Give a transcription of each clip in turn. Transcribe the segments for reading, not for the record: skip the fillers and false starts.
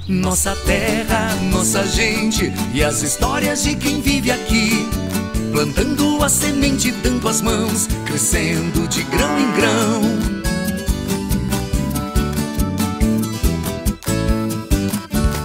Nossa terra, nossa gente e as histórias de quem vive aqui. Plantando a semente, dando as mãos, crescendo de grão em grão.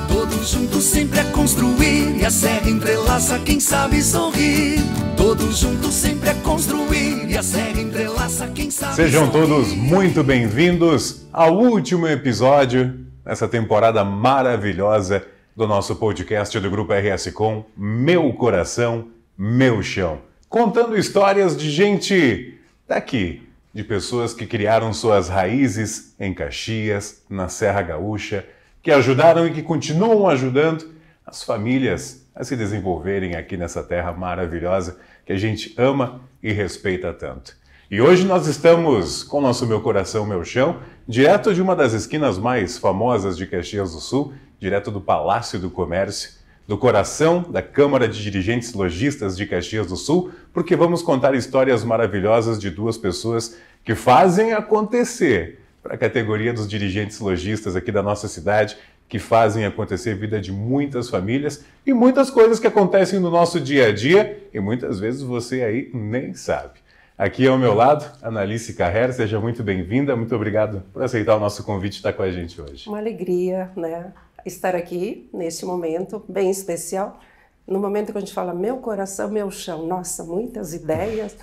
Todos juntos sempre a construir e a serra entrelaça quem sabe sorrir. Todos juntos sempre a construir e a serra entrelaça quem sabe Sejam sorrir. todos muito bem-vindos ao último episódio dessa temporada maravilhosa do nosso podcast do Grupo RS Com, Meu Coração, Meu Chão. Contando histórias de gente daqui, de pessoas que criaram suas raízes em Caxias, na Serra Gaúcha, que ajudaram e que continuam ajudando as famílias a se desenvolverem aqui nessa terra maravilhosa que a gente ama e respeita tanto. E hoje nós estamos com o nosso Meu Coração, Meu Chão, direto de uma das esquinas mais famosas de Caxias do Sul, direto do Palácio do Comércio, do coração da Câmara de Dirigentes Lojistas de Caxias do Sul, porque vamos contar histórias maravilhosas de duas pessoas que fazem acontecer para a categoria dos dirigentes lojistas aqui da nossa cidade, que fazem acontecer a vida de muitas famílias e muitas coisas que acontecem no nosso dia a dia e muitas vezes você aí nem sabe. Aqui ao meu lado, Analice Carrer, seja muito bem-vinda, muito obrigado por aceitar o nosso convite e estar com a gente hoje. Uma alegria, né, estar aqui neste momento bem especial, no momento que a gente fala meu coração, meu chão. Nossa, muitas ideias,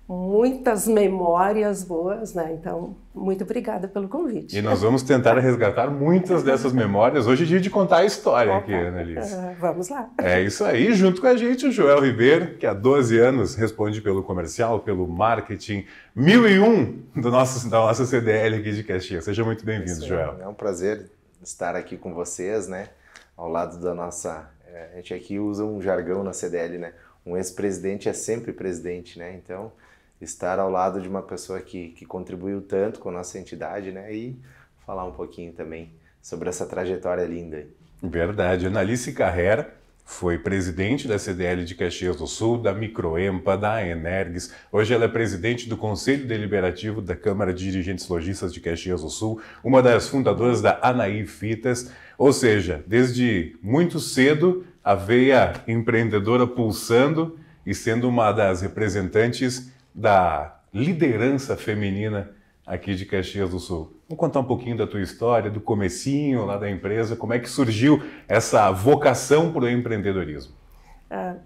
muitas memórias boas, né? Então, muito obrigada pelo convite. E nós vamos tentar resgatar muitas dessas memórias. Hoje é dia de contar a história aqui, Analice. Vamos lá. É isso aí, junto com a gente o Joel Ribeiro, que há 12 anos responde pelo comercial, pelo marketing 1001 da nossa CDL aqui de Caxias. Seja muito bem-vindo, Joel. É um prazer estar aqui com vocês, né? Ao lado da nossa... A gente aqui usa um jargão na CDL, né? Um ex-presidente é sempre presidente, né? Então, estar ao lado de uma pessoa que contribuiu tanto com a nossa entidade, né? E falar um pouquinho também sobre essa trajetória linda. Verdade. Analice Carrer foi presidente da CDL de Caxias do Sul, da Microempa, da Energues. Hoje ela é presidente do Conselho Deliberativo da Câmara de Dirigentes Lojistas de Caxias do Sul, uma das fundadoras da Anaí Fitas. Ou seja, desde muito cedo, a veia empreendedora pulsando e sendo uma das representantes da liderança feminina aqui de Caxias do Sul. Vamos contar um pouquinho da tua história, do comecinho lá da empresa, como é que surgiu essa vocação para o empreendedorismo?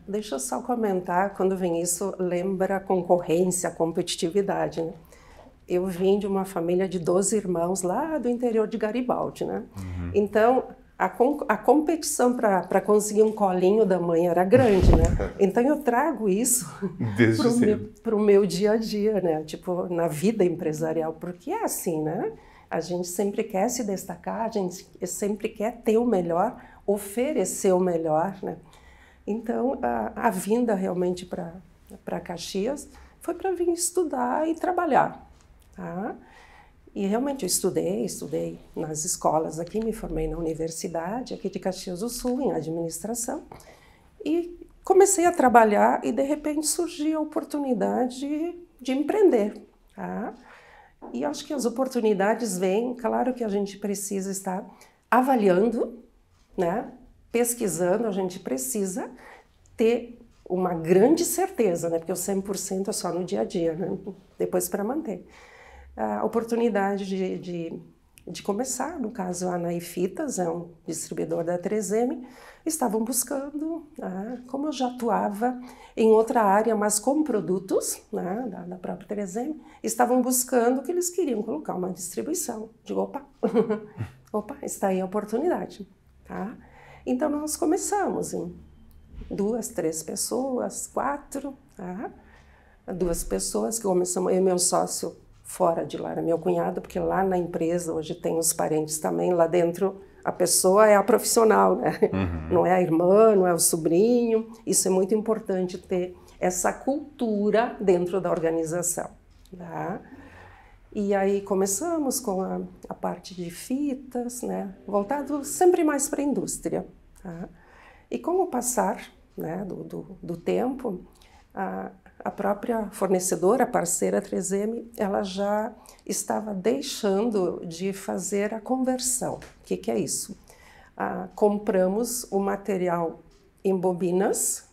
Deixa eu só comentar, quando vem isso, lembra concorrência, competitividade, né? Eu vim de uma família de 12 irmãos lá do interior de Garibaldi, né? Uhum. Então, a competição para conseguir um colinho da mãe era grande, né? Então eu trago isso para o meu dia a dia, né? Tipo, na vida empresarial, porque é assim, né? A gente sempre quer se destacar, a gente sempre quer ter o melhor, oferecer o melhor, né? Então a vinda realmente para Caxias foi para vir estudar e trabalhar, tá? E realmente eu estudei nas escolas aqui, me formei na universidade aqui de Caxias do Sul, em administração, e comecei a trabalhar e de repente surgiu a oportunidade de empreender. Tá? E acho que as oportunidades vêm, claro que a gente precisa estar avaliando, né? Pesquisando, a gente precisa ter uma grande certeza, né? Porque o 100% é só no dia a dia, né? Depois para manter. A oportunidade de começar, no caso a Anaí Fitas, é um distribuidor da 3M, estavam buscando, como eu já atuava em outra área, mas com produtos, né, da própria 3M, estavam buscando que eles queriam colocar uma distribuição. Digo, opa, está aí a oportunidade. Tá? Então nós começamos em 2, 3 pessoas, 4, tá? 2 pessoas que começamos, eu e meu sócio, fora de lá, era meu cunhado, porque lá na empresa hoje tem os parentes também, lá dentro a pessoa é a profissional, né? Uhum. Não é a irmã, não é o sobrinho, isso é muito importante ter essa cultura dentro da organização, tá? E aí começamos com a parte de fitas, né? Voltado sempre mais para a indústria, tá? E com o passar, né, do tempo, a própria fornecedora, a parceira 3M, ela já estava deixando de fazer a conversão. O que é isso? compramos o material em bobinas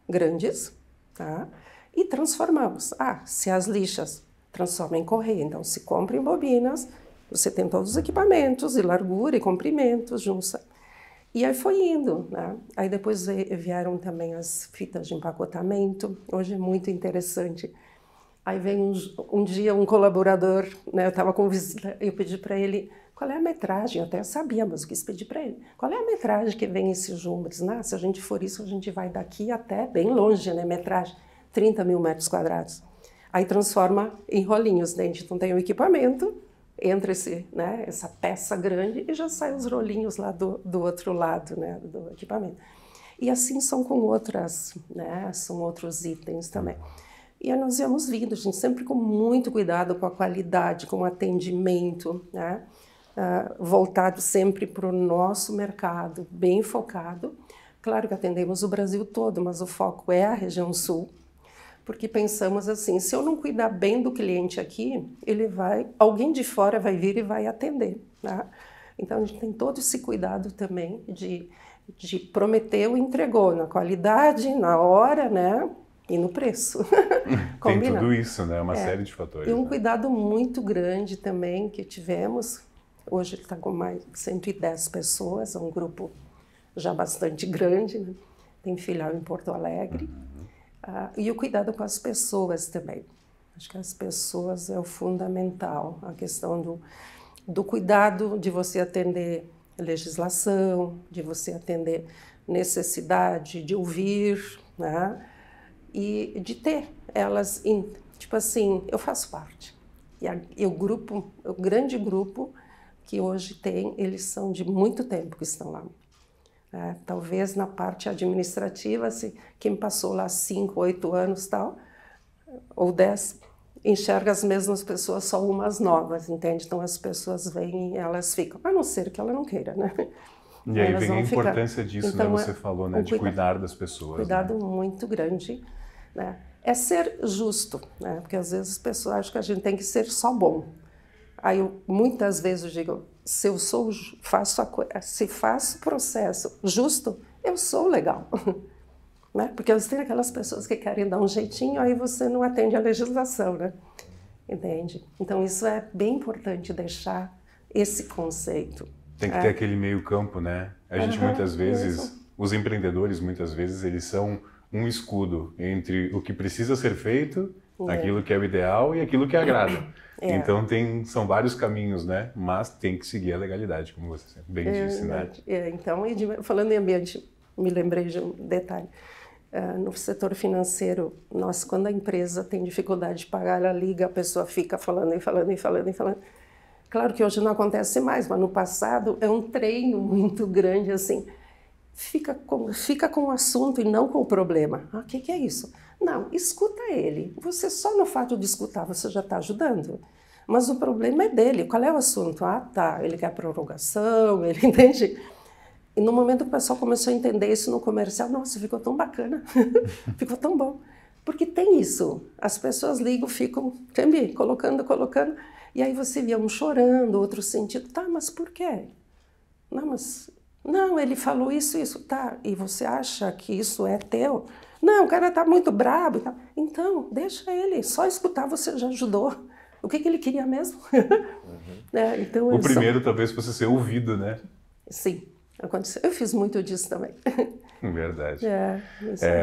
grandes, tá? E transformamos. Se as lixas transformam em correia, então se compra em bobinas, você tem todos os equipamentos, e largura, e comprimentos, junça. E aí foi indo, né? Aí depois vieram também as fitas de empacotamento, hoje é muito interessante. Aí vem um dia um colaborador, né? Eu estava com visita, eu pedi para ele, qual é a metragem? Eu até sabia, mas eu quis pedir para ele. Qual é a metragem que vem esses jumbres? Se a gente for isso, a gente vai daqui até bem longe, né? Metragem, 30 mil metros quadrados. Aí transforma em rolinhos, né? Então tem o equipamento, entra essa peça grande e já sai os rolinhos lá do outro lado, né? Do equipamento. E assim são com outras, né? São outros itens também. E aí nós íamos vindo, gente, sempre com muito cuidado com a qualidade, com o atendimento, né? Voltado sempre para o nosso mercado, bem focado. Claro que atendemos o Brasil todo, mas o foco é a região sul, porque pensamos assim, se eu não cuidar bem do cliente aqui, alguém de fora vai vir e vai atender, tá? Então a gente tem todo esse cuidado também de prometer o entregou na qualidade, na hora, né? E no preço. Tem tudo isso, né? Uma série de fatores. E um né? cuidado muito grande também que tivemos. Hoje ele está com mais de 110 pessoas, é um grupo já bastante grande, né? Tem filial em Porto Alegre. E o cuidado com as pessoas também. Acho que as pessoas é o fundamental. A questão do cuidado de você atender legislação, de você atender necessidade de ouvir, né? E de ter elas, tipo assim, eu faço parte. E o grande grupo que hoje tem, eles são de muito tempo que estão lá. Talvez na parte administrativa, assim, quem passou lá 5, 8 anos tal, ou 10, enxerga as mesmas pessoas, só umas novas, entende? Então as pessoas vêm e elas ficam, a não ser que ela não queira, né? E aí vem a importância disso, então, né? Você falou, né? De cuidar das pessoas. Cuidado né? muito grande, né? É ser justo, né? Porque às vezes as pessoas acham que a gente tem que ser só bom. Aí muitas vezes eu digo, se faço o processo justo, eu sou legal. Né? Porque você tem aquelas pessoas que querem dar um jeitinho, aí você não atende a legislação, né? Entende? Então isso é bem importante deixar esse conceito. Tem que ter aquele meio campo, né? A gente muitas vezes, isso. Os empreendedores muitas vezes, eles são um escudo entre o que precisa ser feito, aquilo que é o ideal e aquilo que agrada. Então são vários caminhos, né? Mas tem que seguir a legalidade, como você bem disse, né? Então, falando em ambiente, me lembrei de um detalhe. No setor financeiro, quando a empresa tem dificuldade de pagar, ela liga, a pessoa fica falando e falando e falando e falando. Claro que hoje não acontece mais, mas no passado é um treino muito grande, assim. Fica com o assunto e não com o problema. O que é isso? Não, escuta ele. Você só no fato de escutar, você já está ajudando. Mas o problema é dele. Qual é o assunto? Tá, ele quer prorrogação, ele entende? E no momento que o pessoal começou a entender isso no comercial, nossa, ficou tão bacana, ficou tão bom. Porque tem isso, as pessoas ligam, ficam também colocando, e aí você via um chorando, outro sentindo, tá, mas por quê? Não, ele falou isso, tá, e você acha que isso é teu? Não, o cara tá muito brabo e tal. Então, deixa ele, só escutar você já ajudou. O que ele queria mesmo? Então, o primeiro talvez fosse ser ouvido, né? Sim. Aconteceu. Eu fiz muito disso também. Verdade.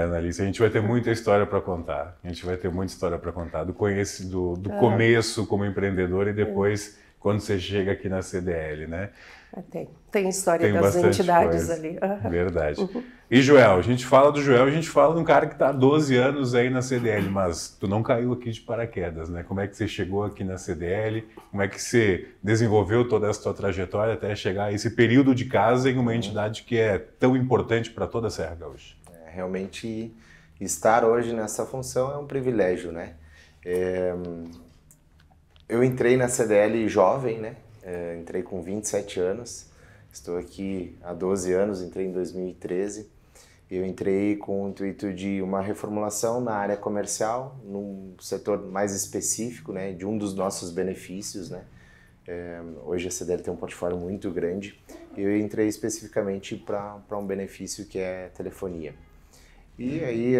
Analice, a gente vai ter muita história para contar. A gente vai ter muita história para contar do começo como empreendedor e depois quando você chega aqui na CDL, né? Tem história das entidades coisa. Ali. Verdade. E Joel, a gente fala do Joel, a gente fala de um cara que está há 12 anos aí na CDL, mas tu não caiu aqui de paraquedas, né? Como é que você chegou aqui na CDL? Como é que você desenvolveu toda essa tua trajetória até chegar a esse período de casa em uma entidade que é tão importante para toda a Serra Gaúcha? Realmente, estar hoje nessa função é um privilégio, né? Eu entrei na CDL jovem, né? Entrei com 27 anos, estou aqui há 12 anos, entrei em 2013. Eu entrei com o intuito de uma reformulação na área comercial, num setor mais específico, né, de um dos nossos benefícios, né, Hoje a CDL tem um portfólio muito grande e eu entrei especificamente para um benefício que é telefonia. E aí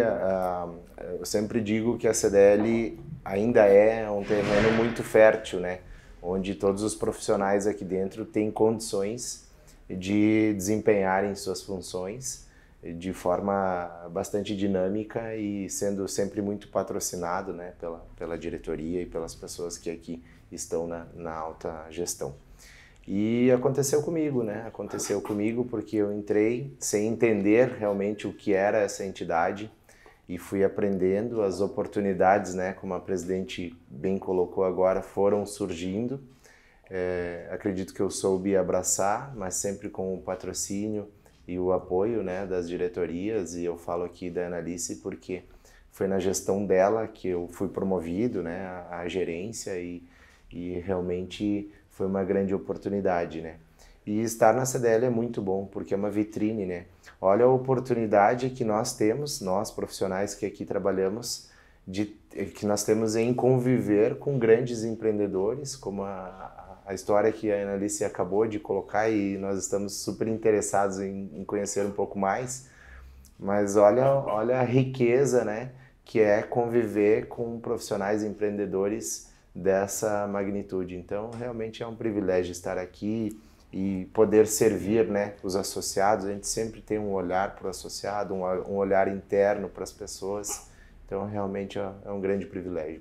eu sempre digo que a CDL ainda é um terreno muito fértil, né? Onde todos os profissionais aqui dentro têm condições de desempenharem suas funções de forma bastante dinâmica e sendo sempre muito patrocinado, né, pela diretoria e pelas pessoas que aqui estão na alta gestão. E aconteceu comigo, né? Aconteceu comigo porque eu entrei sem entender realmente o que era essa entidade e fui aprendendo as oportunidades, né? Como a presidente bem colocou agora, foram surgindo. Acredito que eu soube abraçar, mas sempre com o patrocínio e o apoio, né, das diretorias. E eu falo aqui da Analice porque foi na gestão dela que eu fui promovido, né, à gerência e realmente foi uma grande oportunidade, né? E estar na CDL é muito bom, porque é uma vitrine, né? Olha a oportunidade que nós temos, nós profissionais que aqui trabalhamos, que nós temos em conviver com grandes empreendedores, como a história que a Analice acabou de colocar, e nós estamos super interessados em conhecer um pouco mais. Mas olha a riqueza, né, que é conviver com profissionais empreendedores dessa magnitude. Então, realmente é um privilégio estar aqui e poder servir, né, os associados. A gente sempre tem um olhar para o associado, um olhar interno para as pessoas. Então, realmente é um grande privilégio.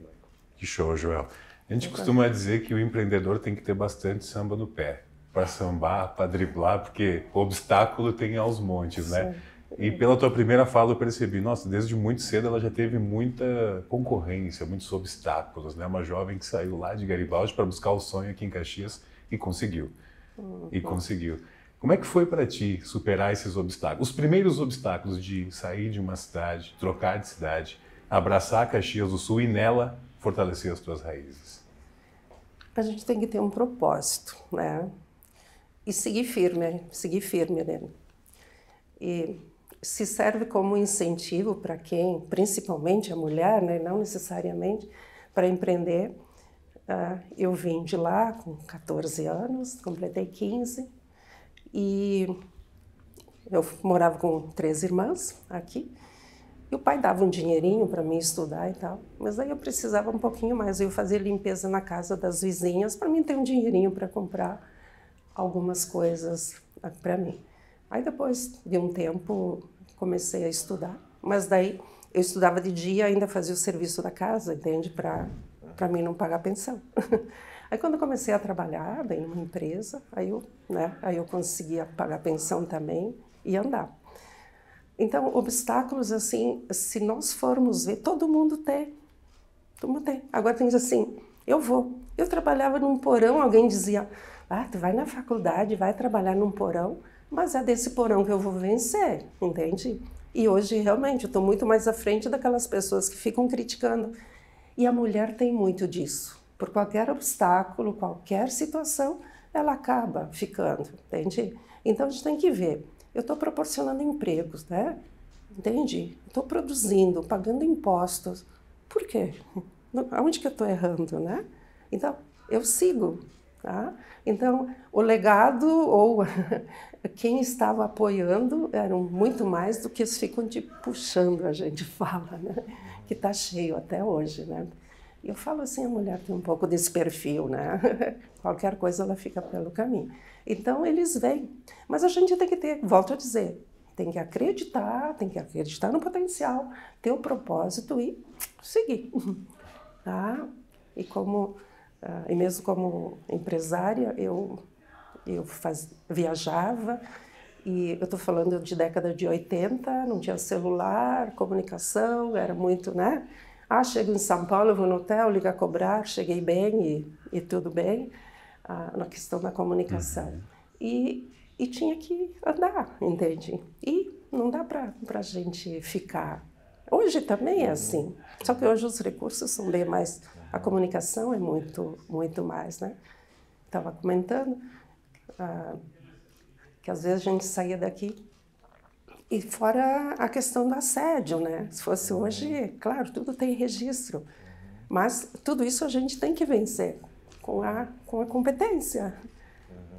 Que show, Joel. A gente costuma dizer que o empreendedor tem que ter bastante samba no pé, para sambar, para driblar, porque o obstáculo tem aos montes, né? Sim. E pela tua primeira fala eu percebi, nossa, desde muito cedo ela já teve muita concorrência, muitos obstáculos, né? Uma jovem que saiu lá de Garibaldi para buscar o sonho aqui em Caxias e conseguiu. E conseguiu. Como é que foi para ti superar esses obstáculos? Os primeiros obstáculos de sair de uma cidade, trocar de cidade, abraçar Caxias do Sul e nela fortalecer as tuas raízes? A gente tem que ter um propósito, né? E seguir firme, né? E se serve como incentivo para quem, principalmente a mulher, né, não necessariamente, para empreender. Eu vim de lá com 14 anos, completei 15, e eu morava com 3 irmãs aqui, e o pai dava um dinheirinho para mim estudar e tal, mas aí eu precisava um pouquinho mais, eu fazia limpeza na casa das vizinhas para mim ter um dinheirinho para comprar algumas coisas para mim. Aí depois de um tempo comecei a estudar, mas daí eu estudava de dia e ainda fazia o serviço da casa, entende? Para mim não pagar pensão. Aí quando eu comecei a trabalhar daí numa empresa, aí eu conseguia pagar pensão também e andar. Então, obstáculos assim, se nós formos ver, todo mundo tem. Agora tem assim, eu trabalhava num porão, alguém dizia, tu vai na faculdade, vai trabalhar num porão, mas é desse porão que eu vou vencer, entende? E hoje, realmente, eu estou muito mais à frente daquelas pessoas que ficam criticando. E a mulher tem muito disso. Por qualquer obstáculo, qualquer situação, ela acaba ficando, entende? Então, a gente tem que ver. Eu estou proporcionando empregos, né? Entende? Estou produzindo, pagando impostos. Por quê? Aonde que eu estou errando, né? Então, eu sigo. Tá? Então, o legado ou quem estava apoiando eram muito mais do que eles ficam te puxando, a gente fala, né? Que está cheio até hoje, né? E eu falo assim, a mulher tem um pouco desse perfil, né? Qualquer coisa ela fica pelo caminho. Então, eles vêm. Mas a gente tem que ter, volto a dizer, tem que acreditar no potencial, ter o propósito e seguir. Tá? E mesmo como empresária, eu viajava, e eu estou falando de década de 80, não tinha celular, comunicação, era muito, né? Chego em São Paulo, eu vou no hotel, ligo a cobrar, cheguei bem e tudo bem, na questão da comunicação. E tinha que andar, entende? E não dá para a gente ficar. Hoje também é assim, só que hoje os recursos são bem mais, a comunicação é muito, muito mais, né? Estava comentando que às vezes a gente saía daqui e fora a questão do assédio, né? Se fosse hoje, claro, tudo tem registro, mas tudo isso a gente tem que vencer com a competência,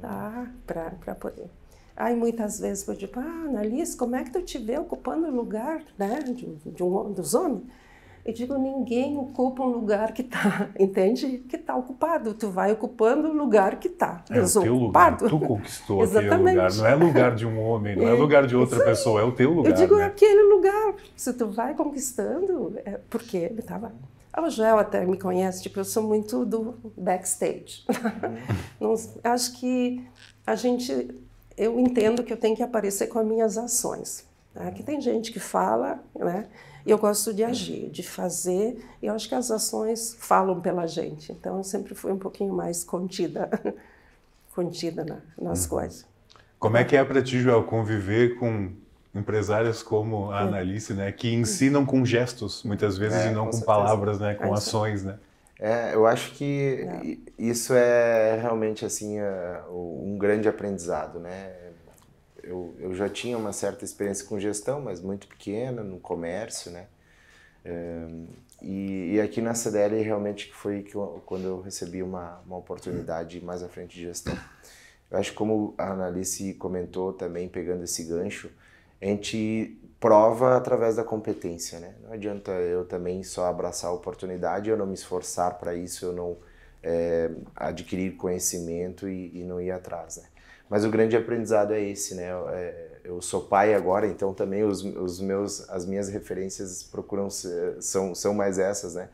tá? Para poder. Aí muitas vezes eu digo, Annalise, como é que tu te vê ocupando o lugar, né, dos homens? Eu digo, ninguém ocupa um lugar que está, entende? Que está ocupado. Tu vai ocupando o lugar que está desocupado. É o teu lugar, tu conquistou aquele lugar. Não é lugar de um homem, não é lugar de outra pessoa, é o teu lugar. Eu digo, né? aquele lugar. Se tu vai conquistando, porque ele estava... O Joel até me conhece, tipo, eu sou muito do backstage. Acho que eu entendo que eu tenho que aparecer com as minhas ações. Né? Que tem gente que fala, né? E eu gosto de agir, de fazer, e eu acho que as ações falam pela gente. Então, eu sempre fui um pouquinho mais contida nas coisas. Como é que é para ti, Joel, conviver com empresárias como a Annalise, né, que ensinam com gestos, muitas vezes, e não com palavras, né, com ações, né? Eu acho que isso é realmente, assim, um grande aprendizado, né? Eu já tinha uma certa experiência com gestão, mas muito pequena, no comércio, né? E aqui na CDL realmente foi quando eu recebi uma oportunidade mais à frente de gestão. Eu acho que como a Annalise comentou também, pegando esse gancho, a gente prova através da competência, né? Não adianta eu também só abraçar a oportunidade, eu não me esforçar para isso, eu não adquirir conhecimento e não ir atrás, né? Mas o grande aprendizado é esse, né? Eu sou pai agora, então também as minhas referências são mais essas, né?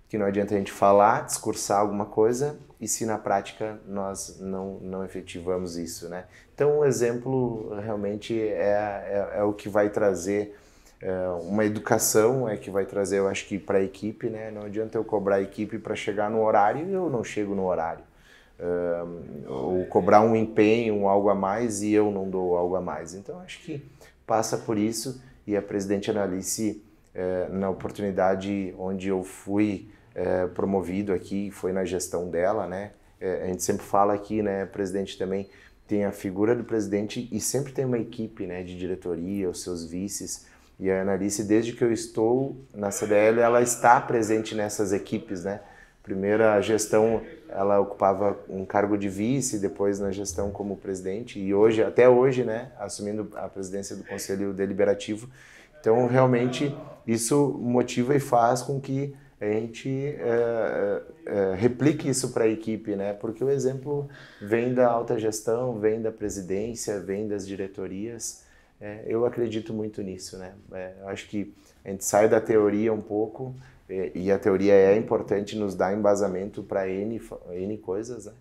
Que não adianta a gente falar, discursar alguma coisa e se na prática nós não efetivamos isso, né? Então o exemplo realmente é o que vai trazer uma educação, é que vai trazer, eu acho que para a equipe, né? Não adianta eu cobrar a equipe para chegar no horário e eu não chego no horário. Ou cobrar um empenho, algo a mais, e eu não dou algo a mais. Então, acho que passa por isso, e a presidente Annalise, na oportunidade onde eu fui promovido aqui, foi na gestão dela, né? A gente sempre fala aqui, né, presidente também tem a figura do presidente e sempre tem uma equipe, né, de diretoria, os seus vices, e a Annalise, desde que eu estou na CDL, ela está presente nessas equipes, né? Primeira gestão, ela ocupava um cargo de vice, depois na gestão como presidente, e hoje, até hoje, né, assumindo a presidência do Conselho Deliberativo. Então, realmente, isso motiva e faz com que a gente replique isso para a equipe, né? Porque o exemplo vem da alta gestão, vem da presidência, vem das diretorias. Eu acredito muito nisso, né? Eu acho que a gente sai da teoria um pouco, e a teoria é importante, nos dá embasamento para N coisas, né?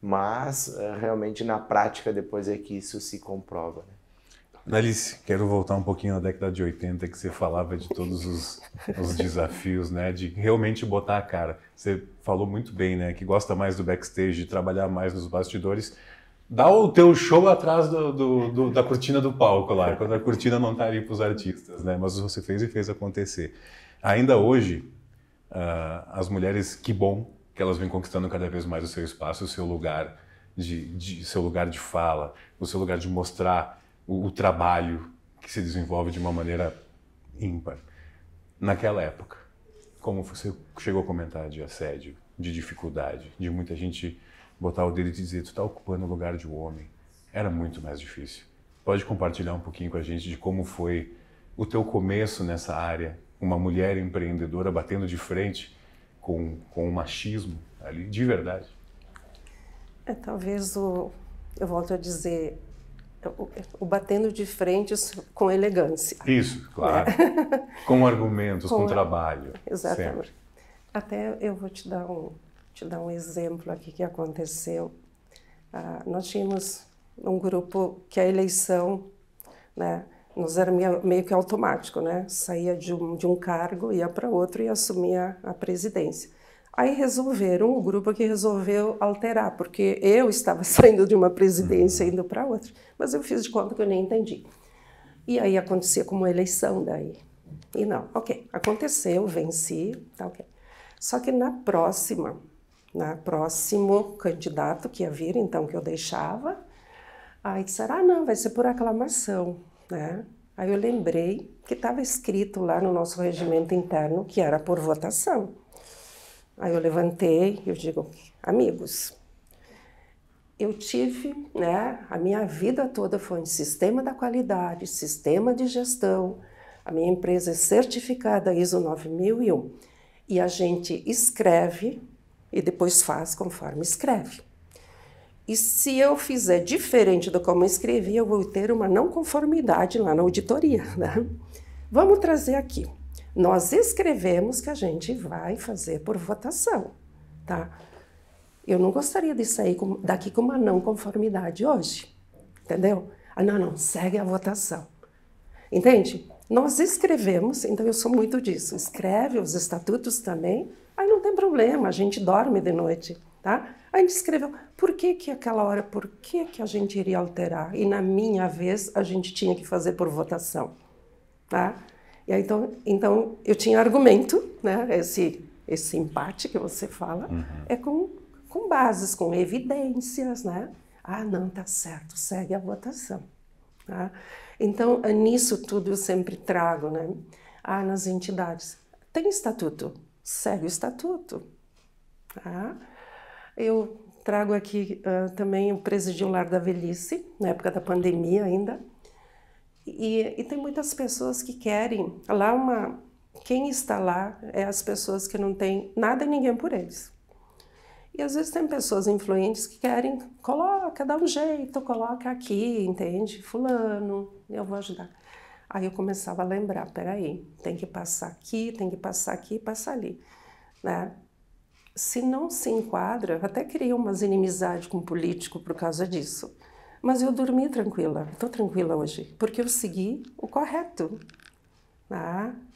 Mas realmente na prática depois é que isso se comprova, né? Annalise, quero voltar um pouquinho na década de 80, que você falava de todos os desafios, né, de realmente botar a cara. Você falou muito bem, né, que gosta mais do backstage, de trabalhar mais nos bastidores. Dá o teu show atrás da cortina do palco lá, quando a cortina não está ali para os artistas, né, mas você fez e fez acontecer. Ainda hoje, as mulheres, que bom que elas vêm conquistando cada vez mais o seu espaço, o seu lugar seu lugar de fala, o seu lugar de mostrar o trabalho que se desenvolve de uma maneira ímpar. Naquela época, como você chegou a comentar de assédio, de dificuldade, de muita gente botar o dedo e dizer, tu está ocupando o lugar de um homem, era muito mais difícil. Pode compartilhar um pouquinho com a gente de como foi o teu começo nessa área, uma mulher empreendedora batendo de frente com o machismo ali, de verdade? Talvez eu volto a dizer, o batendo de frente com elegância. Isso, claro. Com argumentos, com trabalho. Exatamente. Sempre. Até eu vou te dar um exemplo aqui que aconteceu. Nós tínhamos um grupo que a eleição, né, nos era meio que automático, né? Saía de um cargo, ia para outro e assumia a presidência. Aí o grupo que resolveu alterar, porque eu estava saindo de uma presidência e indo para outra, mas eu fiz de conta que eu nem entendi. E aí acontecia como eleição daí. E não, ok, aconteceu, venci, tá ok. Só que no próximo candidato que ia vir, então, que eu deixava, aí disseram, não, vai ser por aclamação, né? Aí eu lembrei que estava escrito lá no nosso regimento interno que era por votação. Aí eu levantei e eu digo, amigos, eu tive, né, a minha vida toda foi em sistema da qualidade, sistema de gestão, a minha empresa é certificada ISO 9001 e a gente escreve e depois faz conforme escreve. E se eu fizer diferente do como eu escrevi, eu vou ter uma não conformidade lá na auditoria, né? Vamos trazer aqui. Nós escrevemos que a gente vai fazer por votação, tá? Eu não gostaria de sair daqui com uma não conformidade hoje, entendeu? Ah, não, segue a votação. Entende? Nós escrevemos, então eu sou muito disso, escreve os estatutos também, aí não tem problema, a gente dorme de noite, tá? A gente escreveu, por que aquela hora, por que a gente iria alterar? E na minha vez, a gente tinha que fazer por votação, tá? E aí, então eu tinha argumento, né? Esse empate que você fala, é com bases, com evidências, né? Ah, não, tá certo, segue a votação, tá? Então, nisso tudo eu sempre trago, né? Ah, nas entidades, tem estatuto, segue o estatuto, tá? Eu trago aqui também o Presidiu Lar da Velhice, na época da pandemia ainda, e tem muitas pessoas que querem, quem está lá é as pessoas que não têm nada e ninguém por eles. E às vezes tem pessoas influentes que querem, dá um jeito, coloca aqui, entende? Fulano, eu vou ajudar. Aí eu começava a lembrar, peraí, tem que passar aqui, passar ali, né? Se não se enquadra, eu até criei umas inimizades com o político por causa disso. Mas eu dormi tranquila, estou tranquila hoje, porque eu segui o correto,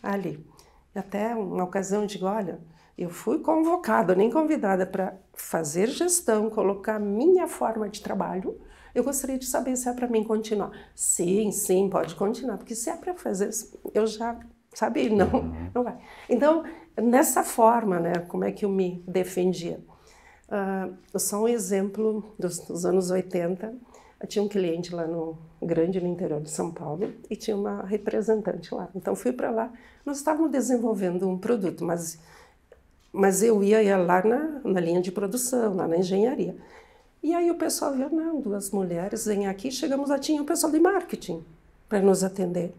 ali. E até uma ocasião eu digo, olha, eu fui convocada, nem convidada para fazer gestão, colocar minha forma de trabalho. Eu gostaria de saber se é para mim continuar. Sim, pode continuar, porque se é para fazer, eu já, sabe, não vai. Então, nessa forma, né, como é que eu me defendia? Só um exemplo dos anos 80, eu tinha um cliente lá no interior de São Paulo, e tinha uma representante lá. Então, fui para lá, nós estávamos desenvolvendo um produto, mas eu ia lá na linha de produção, lá na engenharia. E aí o pessoal viu, não, 2 mulheres vêm aqui, chegamos lá, tinha o pessoal de marketing para nos atender.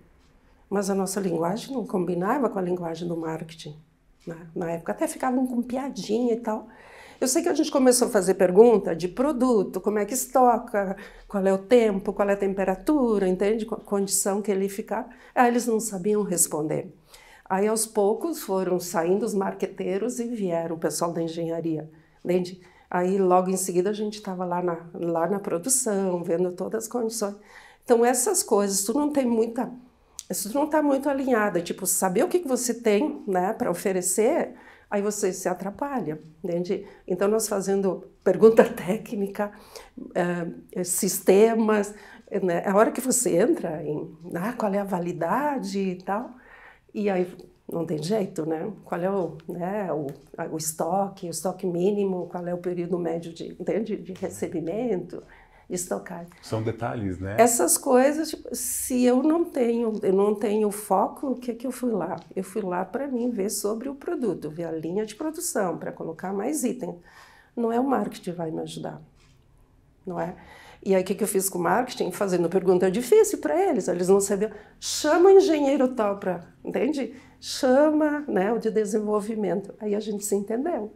Mas a nossa linguagem não combinava com a linguagem do marketing. Na época até ficavam com piadinha e tal. Eu sei que a gente começou a fazer pergunta de produto, como é que estoca, qual é o tempo, qual é a temperatura, entende? A condição que ele ficar. Aí eles não sabiam responder. Aí, aos poucos, foram saindo os marqueteiros e vieram o pessoal da engenharia, entende? Aí, logo em seguida, a gente estava lá na produção, vendo todas as condições. Então, essas coisas, tu não está muito alinhada, tipo, saber o que você tem, né, para oferecer, aí você se atrapalha, entende? Então, nós fazendo pergunta técnica, sistemas, né, a hora que você entra em qual é a validade e tal, e aí não tem jeito, né? Qual é o estoque mínimo, qual é o período médio de recebimento, de estocagem. São detalhes, né? Essas coisas, tipo, se eu não tenho foco, o que eu fui lá? Eu fui lá para mim ver sobre o produto, ver a linha de produção, para colocar mais itens. Não é o marketing que vai me ajudar, não é? E aí, o que eu fiz com o marketing? Fazendo pergunta difícil para eles não sabiam. Chama o engenheiro tal para, entende? Chama, né, o de desenvolvimento. Aí a gente se entendeu.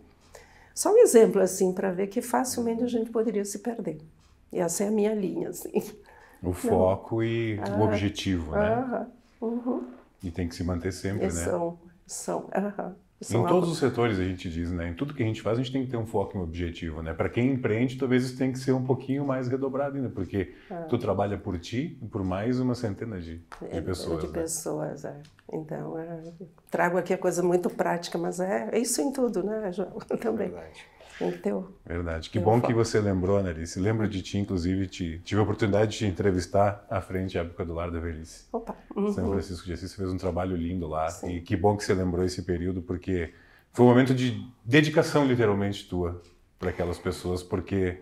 Só um exemplo, assim, para ver que facilmente a gente poderia se perder. E essa é a minha linha, assim. O foco e o objetivo, né? E tem que se manter sempre, né? São. Em todos os setores a gente diz, né? Em tudo que a gente faz, a gente tem que ter um foco e um objetivo, né? Para quem empreende, talvez isso tenha que ser um pouquinho mais redobrado ainda, porque tu trabalha por ti e por mais uma centena de pessoas. De pessoas, Então, trago aqui a coisa muito prática, mas é isso em tudo, né, João? Também. Verdade. Verdade. Que bom que você lembrou, Analice. Lembro de ti, inclusive, tive a oportunidade de te entrevistar à frente à época do Lar da Velhice. Opa! São Francisco de Assis fez um trabalho lindo lá. Sim. E que bom que você lembrou esse período, porque foi um momento de dedicação, literalmente, tua para aquelas pessoas, porque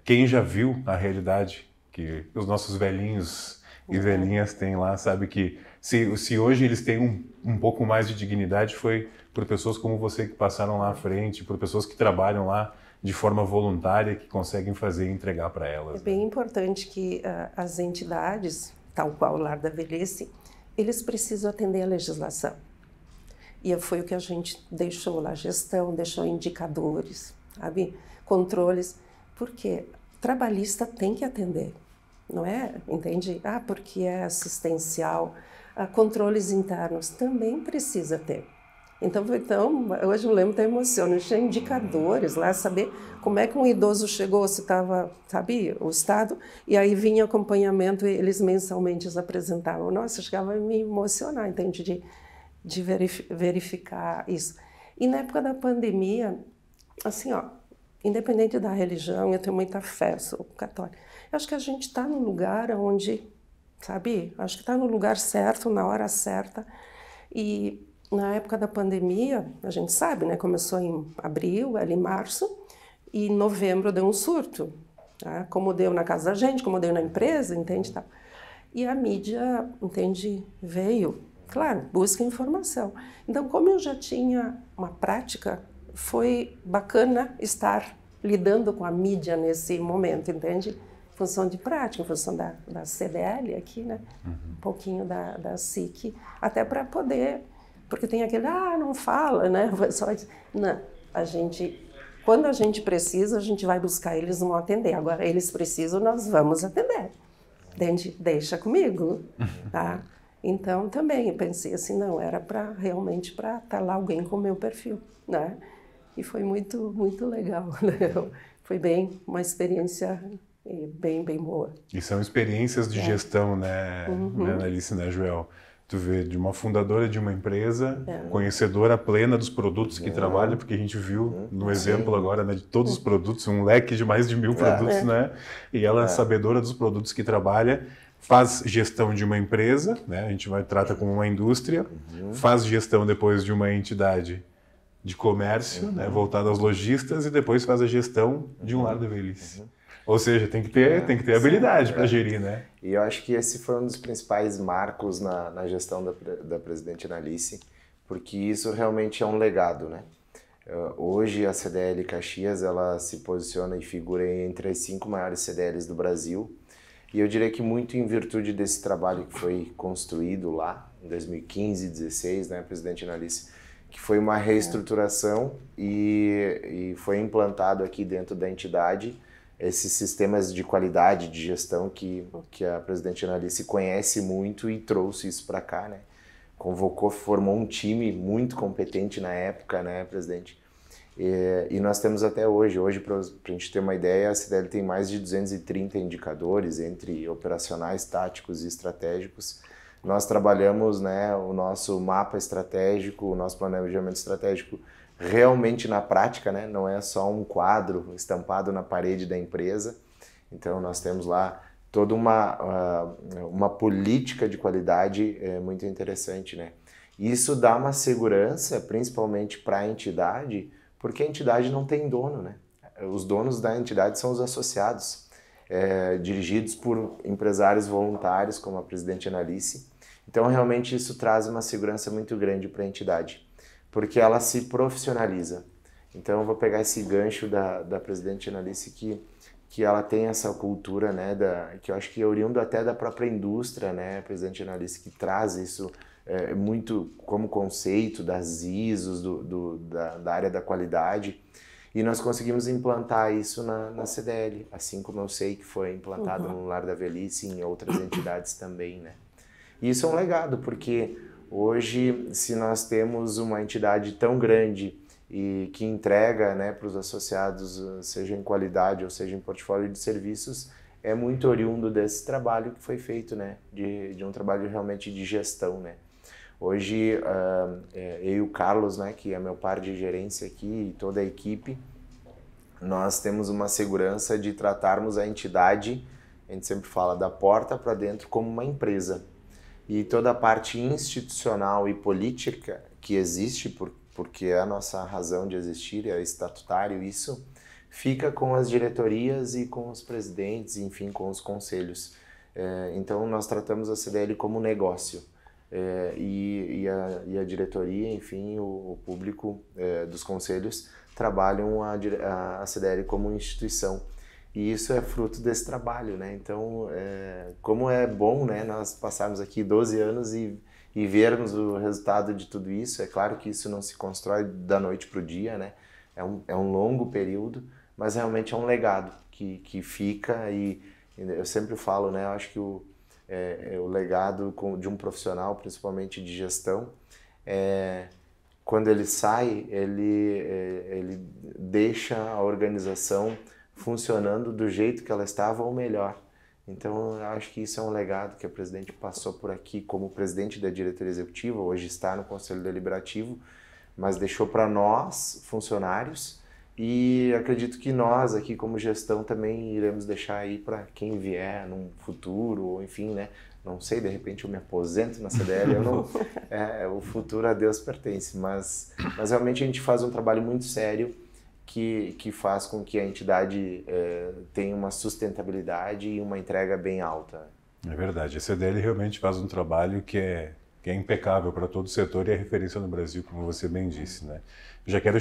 quem já viu a realidade que os nossos velhinhos e velhinhas têm lá, sabe que se hoje eles têm um pouco mais de dignidade foi por pessoas como você que passaram lá à frente, por pessoas que trabalham lá de forma voluntária, que conseguem fazer e entregar para elas. É bem importante que as entidades, tal qual o Lar da Velhice, eles precisam atender à legislação. E foi o que a gente deixou lá, gestão, deixou indicadores, sabe? Controles, porque trabalhista tem que atender, não é? Entende? Porque é assistencial, controles internos também precisa ter. Então, hoje eu lembro, até emociona, tinha indicadores lá, saber como é que um idoso chegou, se estava, sabe, o estado, e aí vinha acompanhamento, e eles mensalmente apresentavam. Nossa, chegava a me emocionar, entende? De verificar isso. E na época da pandemia, assim, independente da religião, eu tenho muita fé, sou católica. Eu acho que a gente está no lugar onde, sabe, acho que está no lugar certo, na hora certa. E na época da pandemia, a gente sabe, né, começou em abril, ali em março, e em novembro deu um surto, tá? Como deu na casa da gente, como deu na empresa, entende? Tá? E a mídia, entende, veio. Claro, busca informação. Então, como eu já tinha uma prática, foi bacana estar lidando com a mídia nesse momento, entende? Em função de prática, em função da CDL aqui, né? Um pouquinho da SIC, até para poder... Porque tem aquele, não fala, né? Não, quando a gente precisa, a gente vai buscar, eles vão atender. Agora, eles precisam, nós vamos atender. Entende? Deixa comigo, tá? Então, também eu pensei assim, não, era realmente para estar lá alguém com o meu perfil, né? E foi muito, muito legal, né? Foi uma experiência bem boa. E são experiências de gestão, né, Annalise, né, Joel? Tu vê, de uma fundadora de uma empresa, conhecedora plena dos produtos que trabalha, porque a gente viu no exemplo agora, né, de todos os produtos, um leque de mais de 1000 produtos, né? E ela, sabedora dos produtos que trabalha, faz gestão de uma empresa, né? A gente trata como uma indústria, faz gestão depois de uma entidade de comércio, né, voltada aos lojistas, e depois faz a gestão de um lar da velhice. Ou seja, tem que ter habilidade para gerir, né? E eu acho que esse foi um dos principais marcos na gestão da presidente Annalise, porque isso realmente é um legado, né? Hoje a CDL Caxias, ela se posiciona e figura entre as 5 maiores CDLs do Brasil, e eu diria que muito em virtude desse trabalho que foi construído lá, em 2015, 2016, né, presidente Annalise, que foi uma reestruturação e foi implantado aqui dentro da entidade esses sistemas de qualidade de gestão que a presidente Annalise conhece muito e trouxe isso para cá, né? Convocou, formou um time muito competente na época, né, presidente? E nós temos até hoje. Hoje, para a gente ter uma ideia, a CDL tem mais de 230 indicadores, entre operacionais, táticos e estratégicos. Nós trabalhamos, né, o nosso mapa estratégico, o nosso planejamento estratégico realmente na prática, né? Não é só um quadro estampado na parede da empresa. Então, nós temos lá toda uma política de qualidade muito interessante, né? Isso dá uma segurança, principalmente para a entidade, porque a entidade não tem dono, né? Os donos da entidade são os associados, dirigidos por empresários voluntários, como a presidente Annalise. Então, realmente, isso traz uma segurança muito grande para a entidade, porque ela se profissionaliza. Então, eu vou pegar esse gancho da presidente Annalise, que ela tem essa cultura, né, que eu acho que é oriundo até da própria indústria, né, a presidente Annalise, que traz isso muito como conceito das ISOs, da área da qualidade, e nós conseguimos implantar isso na CDL, assim como eu sei que foi implantado no Lar da Velhice e em outras entidades também, né. E isso é um legado, porque hoje, se nós temos uma entidade tão grande e que entrega, né, para os associados, seja em qualidade ou seja em portfólio de serviços, é muito oriundo desse trabalho que foi feito, né, de um trabalho realmente de gestão, né. Hoje, eu e o Carlos, né, que é meu par de gerência aqui, e toda a equipe, nós temos uma segurança de tratarmos a entidade, a gente sempre fala, da porta para dentro como uma empresa. E toda a parte institucional e política que existe, porque é a nossa razão de existir, é estatutário isso, fica com as diretorias e com os presidentes, enfim, com os conselhos. Então, nós tratamos a CDL como negócio. E a diretoria, enfim, o público dos conselhos trabalham a CDL como instituição. E isso é fruto desse trabalho, né? Então, como é bom, né, nós passarmos aqui 12 anos e vermos o resultado de tudo isso. É claro que isso não se constrói da noite para o dia, né? É um longo período, mas realmente é um legado que fica. E eu sempre falo, né? Eu acho que o legado de um profissional, principalmente de gestão, quando ele sai, ele deixa a organização funcionando do jeito que ela estava ou melhor. Então, eu acho que isso é um legado que a presidente passou por aqui como presidente da diretoria executiva, hoje está no Conselho Deliberativo, mas deixou para nós, funcionários, e acredito que nós aqui como gestão também iremos deixar aí para quem vier num futuro, ou enfim, né? Não sei, de repente eu me aposento na CDL, o futuro a Deus pertence, mas realmente a gente faz um trabalho muito sério que faz com que a entidade tenha uma sustentabilidade e uma entrega bem alta. É verdade, a CDL realmente faz um trabalho que é impecável para todo o setor e é referência no Brasil, como você bem disse, né? Já quero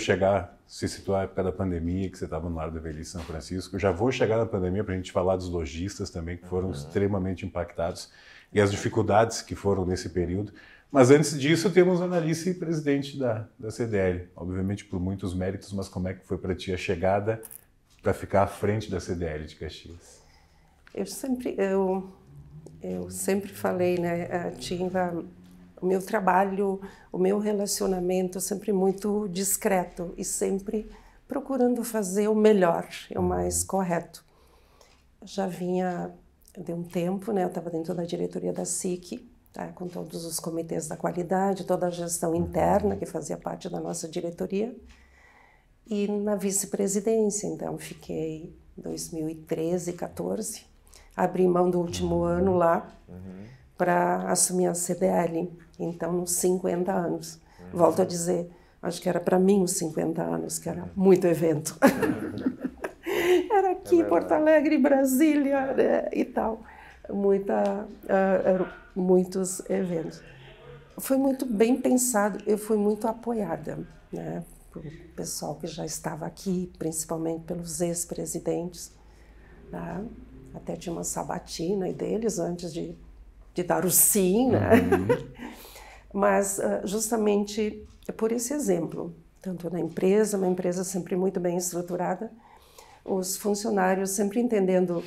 se situar a época da pandemia, que você estava no Lar da Velhice São Francisco. Já vou chegar na pandemia para a gente falar dos lojistas também, que foram extremamente impactados, e as dificuldades que foram nesse período. Mas antes disso, temos a Analice, presidente da CDL. Obviamente por muitos méritos, mas como é que foi para ti a chegada para ficar à frente da CDL de Caxias? Eu sempre falei, né, tinha o meu trabalho, o meu relacionamento sempre muito discreto e sempre procurando fazer o melhor, o mais correto. Já vinha de um tempo, né, eu estava dentro da diretoria da SIC, tá, com todos os comitês da qualidade, toda a gestão interna que fazia parte da nossa diretoria, e na vice-presidência, então fiquei 2013, 14, abri mão do último ano lá para assumir a CDL, então nos 50 anos. Volto a dizer, acho que era para mim os 50 anos, que era muito evento. Era aqui em Porto Alegre, Brasília, né, e tal, muitos eventos. Foi muito bem pensado, eu fui muito apoiada, né, pelo pessoal que já estava aqui, principalmente pelos ex-presidentes, né? Até tinha uma sabatina deles antes de dar o sim, né? Mas justamente por esse exemplo, tanto na empresa, uma empresa sempre muito bem estruturada, os funcionários sempre entendendo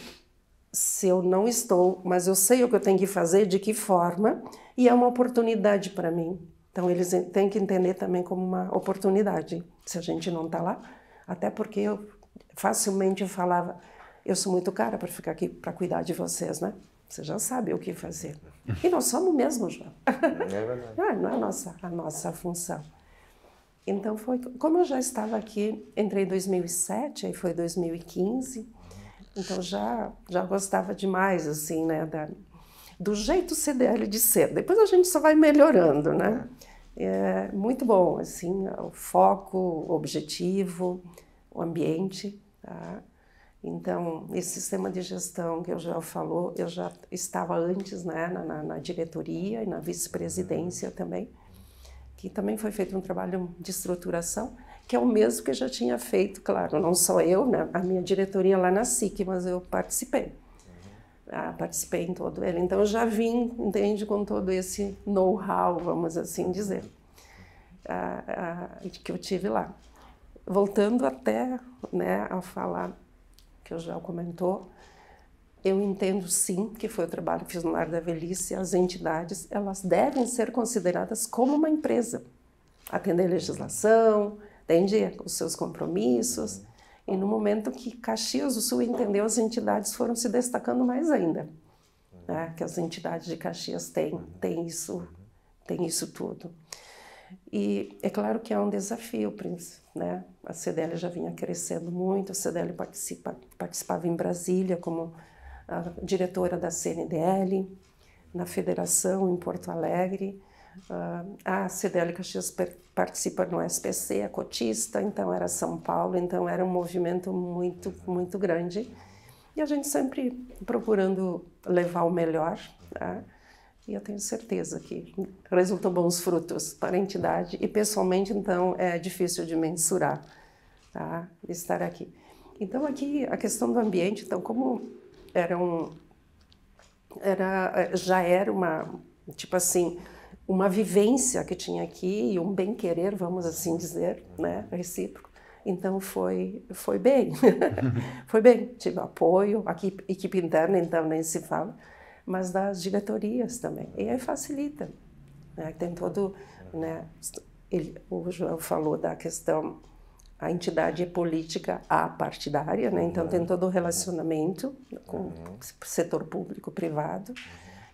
se eu não estou, mas eu sei o que eu tenho que fazer, de que forma, e é uma oportunidade para mim. Então eles têm que entender também como uma oportunidade, se a gente não está lá, até porque eu facilmente falava, eu sou muito cara para ficar aqui para cuidar de vocês, né? Você já sabe o que fazer. E nós somos mesmo, João. É verdade. Não é a nossa função. Então, como eu já estava aqui, entrei em 2007, aí foi 2015, então já gostava demais, assim, né, do jeito CDL de ser. Depois a gente só vai melhorando, né? É muito bom, assim, o foco, o objetivo, o ambiente, tá? Então, esse sistema de gestão que o Joel falou, eu já estava antes, né, na diretoria e na vice-presidência também, que também foi feito um trabalho de estruturação, que é o mesmo que eu já tinha feito, claro, não só eu, né, a minha diretoria lá na SIC, mas eu participei. Participei em todo ele. Então, eu já vim, entende, com todo esse know-how, vamos assim dizer, que eu tive lá. Voltando até, né, a falar que o Joel comentou, eu entendo sim que foi o trabalho que fiz no Lar da Velhice, as entidades, elas devem ser consideradas como uma empresa, atender a legislação, atender os seus compromissos, e no momento que Caxias do Sul entendeu, as entidades foram se destacando mais ainda, né? Que as entidades de Caxias têm isso tudo. E é claro que é um desafio, né? A CDL já vinha crescendo muito, a CDL participava em Brasília como a diretora da CNDL, na federação em Porto Alegre, a CDL Caxias participa no SPC, a cotista, então era São Paulo, então era um movimento muito, muito grande. E a gente sempre procurando levar o melhor, tá? E eu tenho certeza que resultam bons frutos para a entidade e pessoalmente, então, é difícil de mensurar, tá? Estar aqui. Então, aqui, a questão do ambiente, então, como já era uma, tipo assim, uma vivência que tinha aqui e um bem-querer, vamos assim dizer, né, recíproco. Então, foi bem. Foi bem. Tive apoio, aqui, equipe interna, então, nem se fala, mas das diretorias também. E aí facilita. Né? Tem todo... Né, o João falou da questão, a entidade é política apartidária, né? Então tem todo o relacionamento com o setor público, privado.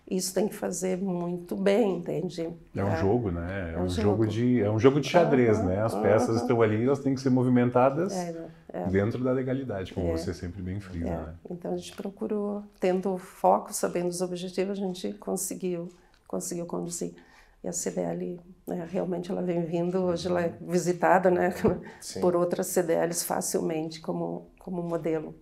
Isso tem que fazer muito bem, entende? É um jogo, né? É um jogo de xadrez, né? As peças estão ali, elas têm que ser movimentadas dentro da legalidade, como você sempre bem frisa, né? Então a gente procurou, tendo foco, sabendo os objetivos, a gente conseguiu conduzir. E a CDL, né, realmente ela vem vindo, hoje ela é visitada, né, por outras CDLs facilmente como modelo.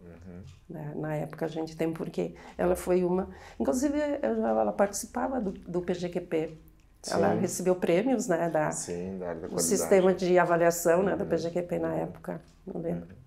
Né? Na época a gente tem, porque ela foi uma... Inclusive, ela participava do PGQP. Sim. Ela recebeu prêmios, né, da área da qualidade. O sistema de avaliação, né, do PGQP na época, não lembro.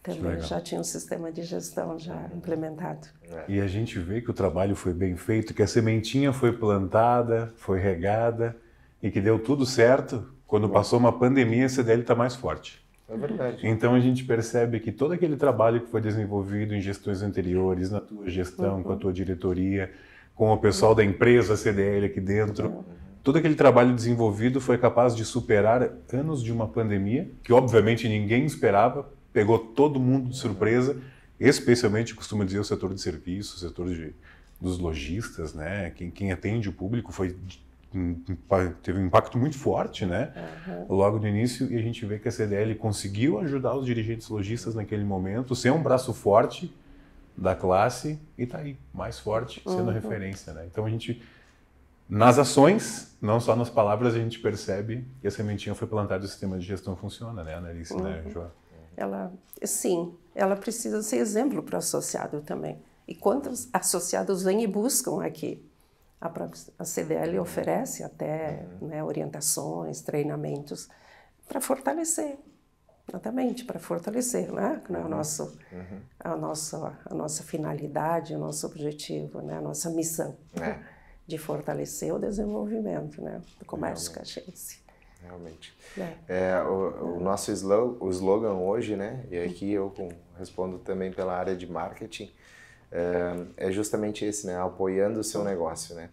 Também já tinha um sistema de gestão já implementado. E a gente vê que o trabalho foi bem feito, que a sementinha foi plantada, foi regada e que deu tudo certo. Quando passou uma pandemia, a CDL está mais forte. É verdade. Então a gente percebe que todo aquele trabalho que foi desenvolvido em gestões anteriores, na tua gestão, com a tua diretoria, com o pessoal da empresa CDL aqui dentro, todo aquele trabalho desenvolvido foi capaz de superar anos de uma pandemia, que obviamente ninguém esperava, pegou todo mundo de surpresa, especialmente, costumo dizer, o setor de serviços, o setor dos lojistas, né? Quem atende o público teve um impacto muito forte, né? Logo no início, e a gente vê que a CDL conseguiu ajudar os dirigentes lojistas naquele momento, ser um braço forte da classe e está aí, mais forte, sendo referência, né? Então a gente, nas ações, não só nas palavras, a gente percebe que a sementinha foi plantada e o sistema de gestão funciona, né, Analice, né, João? Ela precisa ser exemplo para o associado também. E quantos associados vêm e buscam aqui? A CDL oferece até né, orientações, treinamentos para fortalecer, exatamente, para fortalecer, né? A nossa finalidade, o nosso objetivo, né? A nossa missão de fortalecer o desenvolvimento, né? Do comércio caxiense. Realmente. O nosso slogan hoje, né? E aqui eu respondo também pela área de marketing, é justamente esse, né? Apoiando o seu negócio, né?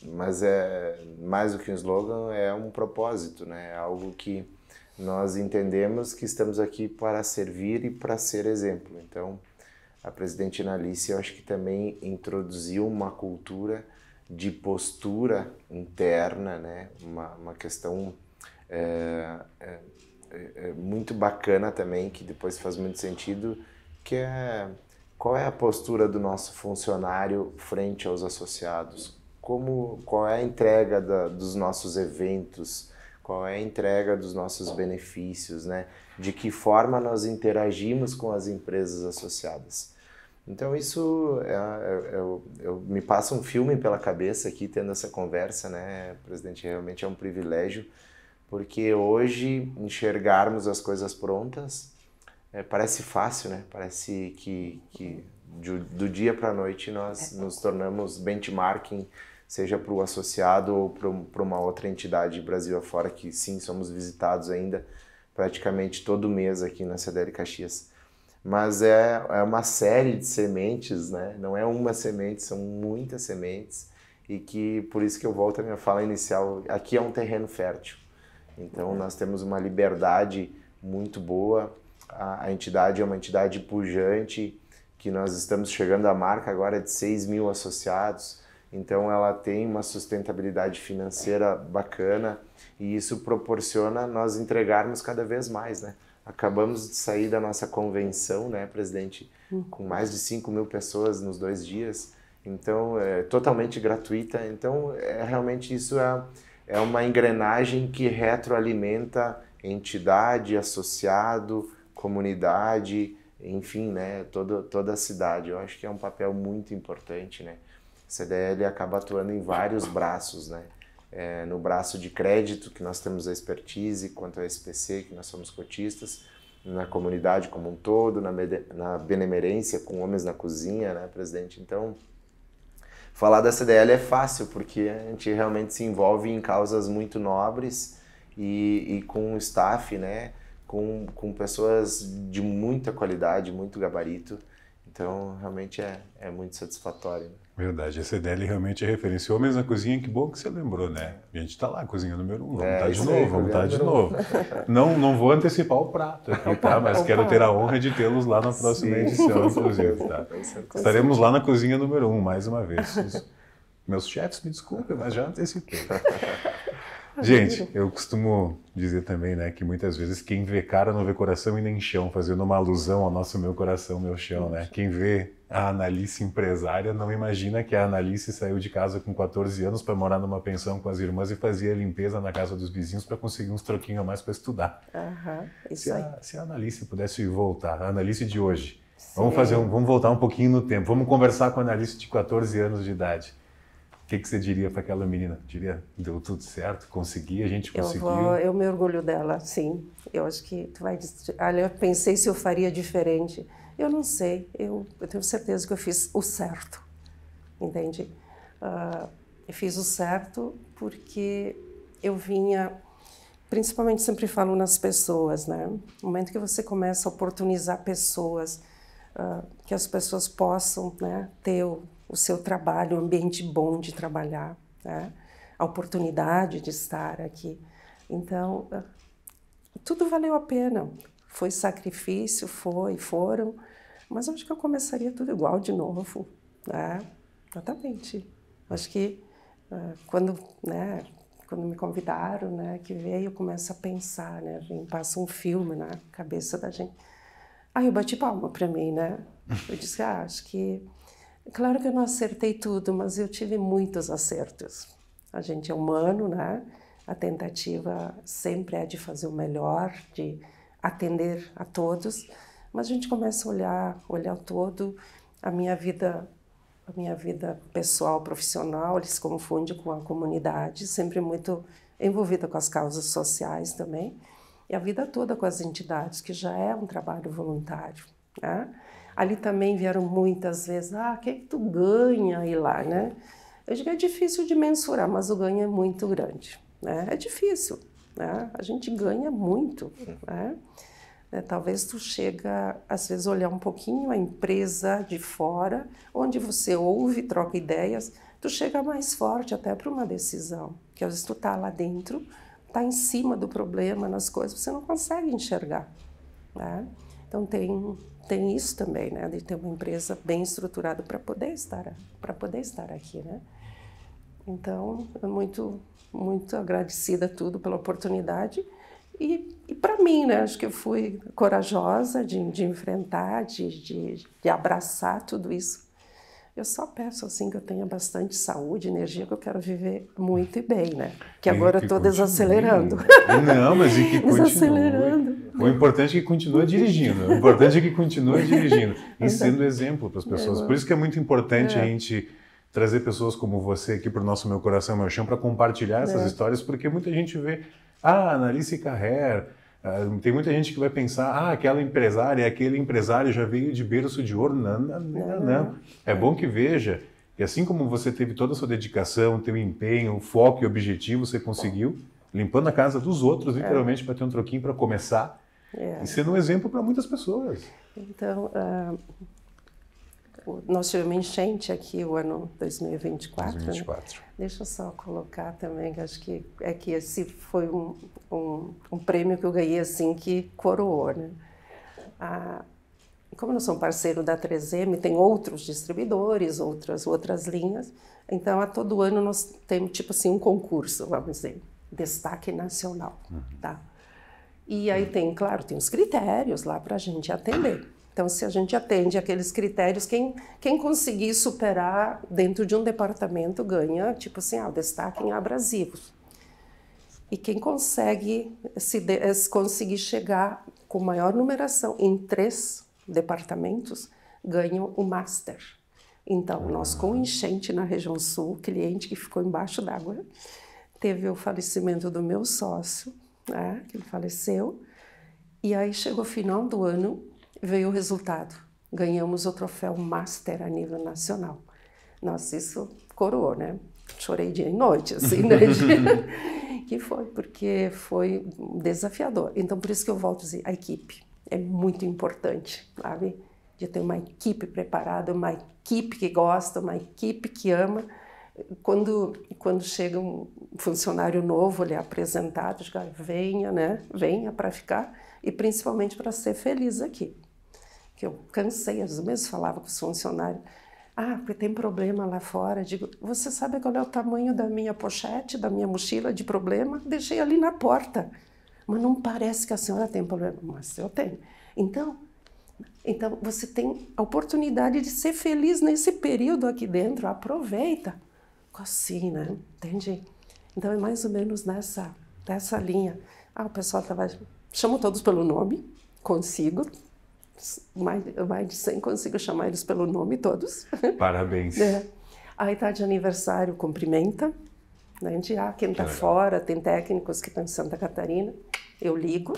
Mas é mais do que um slogan, é um propósito, né? É algo que nós entendemos que estamos aqui para servir e para ser exemplo. Então, a presidente Analice, eu acho que também introduziu uma cultura de postura interna, né? Uma questão muito bacana também, que depois faz muito sentido, que é qual é a postura do nosso funcionário frente aos associados, qual é a entrega dos nossos eventos, qual é a entrega dos nossos benefícios, né? De que forma nós interagimos com as empresas associadas. Então isso me passa um filme pela cabeça aqui tendo essa conversa, né, presidente? Realmente é um privilégio, porque hoje enxergarmos as coisas prontas parece fácil, né? Parece que do dia para a noite nós nos tornamos benchmarking, seja para o associado ou para uma outra entidade Brasil afora, que sim, somos visitados ainda praticamente todo mês aqui na CDL Caxias. Mas é uma série de sementes, né? Não é uma semente, são muitas sementes, e que por isso que eu volto à minha fala inicial, aqui é um terreno fértil. Então nós temos uma liberdade muito boa, a entidade é uma entidade pujante, que nós estamos chegando à marca agora de 6 mil associados, então ela tem uma sustentabilidade financeira bacana, e isso proporciona nós entregarmos cada vez mais, né? Acabamos de sair da nossa convenção, né, presidente, com mais de 5 mil pessoas nos 2 dias, então é totalmente gratuita. Então realmente isso é uma engrenagem que retroalimenta entidade, associado, comunidade, enfim, né, toda a cidade. Eu acho que é um papel muito importante, né? A CDL acaba atuando em vários braços, né? No braço de crédito, que nós temos a expertise, quanto a SPC, que nós somos cotistas, na comunidade como um todo, na benemerência, com homens na cozinha, né, presidente? Então, falar da CDL é fácil, porque a gente realmente se envolve em causas muito nobres e com um staff, né, com pessoas de muita qualidade, muito gabarito. Então, realmente é muito satisfatório. Verdade, a CDL realmente é referência. Homens na cozinha, que bom que você lembrou, né? A gente está lá, cozinha número 1, vamos estar de novo, vamos estar de novo. Não vou antecipar o prato aqui, tá? Mas quero ter a honra de tê-los lá na próxima edição, inclusive, tá? Estaremos lá na cozinha número 1, mais uma vez. Meus chefes, me desculpem, mas já antecipei. Gente, eu costumo dizer também, né, que muitas vezes quem vê cara não vê coração e nem chão, fazendo uma alusão ao nosso meu coração, meu chão, né? Quem vê a Analice empresária não imagina que a Analice saiu de casa com 14 anos para morar numa pensão com as irmãs e fazia limpeza na casa dos vizinhos para conseguir uns troquinhos a mais para estudar. Isso aí. Se a Analice pudesse voltar, a Analice de hoje, vamos voltar um pouquinho no tempo, vamos conversar com a Analice de 14 anos de idade. O que você diria para aquela menina? Diria, deu tudo certo, consegui, a gente conseguiu? Eu me orgulho dela, sim. Eu acho que tu vai dizer, olha, eu pensei se eu faria diferente. Eu não sei, eu tenho certeza que eu fiz o certo, entende? Eu fiz o certo porque eu vinha, principalmente sempre falo nas pessoas, né? No momento que você começa a oportunizar pessoas, que as pessoas possam, né, ter o seu trabalho, um ambiente bom de trabalhar, né? A oportunidade de estar aqui. Então, tudo valeu a pena. Foi sacrifício, foram, mas acho que eu começaria tudo igual de novo, né? Exatamente. Acho que quando me convidaram, né, que veio, eu começo a pensar, né? Passa um filme na cabeça da gente. Aí eu bati palma para mim, né? Eu disse, acho que... Claro que eu não acertei tudo, mas eu tive muitos acertos. A gente é humano, né? A tentativa sempre é de fazer o melhor, de atender a todos, mas a gente começa a olhar todo, a minha vida pessoal, profissional, ele se confunde com a comunidade, sempre muito envolvida com as causas sociais também, e a vida toda com as entidades, que já é um trabalho voluntário, né? Ali também vieram muitas vezes, o que tu ganha aí lá, né? Eu digo, é difícil de mensurar, mas o ganho é muito grande, né? É difícil, né? A gente ganha muito, né? Talvez tu chega, às vezes, a olhar um pouquinho a empresa de fora, onde você ouve, troca ideias, tu chega mais forte até para uma decisão, que às vezes tu tá lá dentro, tá em cima do problema, nas coisas, você não consegue enxergar, né? Então tem isso também, né, de ter uma empresa bem estruturada para poder estar aqui, né? Então, eu muito agradecida a tudo pela oportunidade e para mim, né, acho que eu fui corajosa de enfrentar, de abraçar tudo isso. Eu só peço assim que eu tenha bastante saúde, energia, que eu quero viver muito e bem, né? Que agora eu estou desacelerando. Não, mas e que desacelerando. O importante é que continue dirigindo. O importante é que continue dirigindo e sendo exemplo para as pessoas. Por isso que é muito importante a gente trazer pessoas como você aqui para o nosso Meu Coração, Meu Chão, para compartilhar essas histórias, porque muita gente vê, Analice Carrer. Tem muita gente que vai pensar, aquela empresária, aquele empresário já veio de berço de ouro. Não. É bom que veja que assim como você teve toda a sua dedicação, teu empenho, foco e objetivo, você conseguiu, limpando a casa dos outros, literalmente, para ter um troquinho para começar e sendo um exemplo para muitas pessoas. Então, nós tivemos enchente aqui o ano 2024. 2024. Né? Deixa eu só colocar também, que acho que esse foi um prêmio que eu ganhei assim, que coroou, né? Como nós somos parceiro da 3M, tem outros distribuidores, outras linhas, então a todo ano nós temos tipo assim um concurso, vamos dizer, destaque nacional, tá? E aí tem os critérios lá para a gente atender. Então, se a gente atende aqueles critérios, quem conseguir superar dentro de um departamento ganha, tipo assim, o destaque em abrasivos. E quem conseguir chegar com maior numeração em 3 departamentos ganham o Master. Então, nós com enchente na região sul, cliente que ficou embaixo d'água, teve o falecimento do meu sócio, né, que ele faleceu, e aí chegou o final do ano, veio o resultado. Ganhamos o troféu Master a nível nacional. Nossa, isso coroou, né? Chorei dia e noite, assim, né? Que foi, porque foi desafiador. Então, por isso que eu volto a dizer, a equipe é muito importante, sabe? De ter uma equipe preparada, uma equipe que gosta, uma equipe que ama. Quando chega um funcionário novo, ele é apresentado, digo, venha, né? Venha para ficar e principalmente para ser feliz aqui. Que eu cansei, às vezes falava com os funcionários, porque tem problema lá fora. Digo, você sabe qual é o tamanho da minha pochete, da minha mochila de problema? Deixei ali na porta. Mas não parece que a senhora tem problema. Mas eu tenho. Então você tem a oportunidade de ser feliz nesse período aqui dentro. Aproveita. Assim, né? Entende? Então é mais ou menos nessa linha. O pessoal estava... Chamo todos pelo nome, consigo. Mais de 100 consigo chamar eles pelo nome todos. Parabéns. Aí tá de aniversário, cumprimenta. Né? Quem está fora, tem técnicos que estão em Santa Catarina, eu ligo.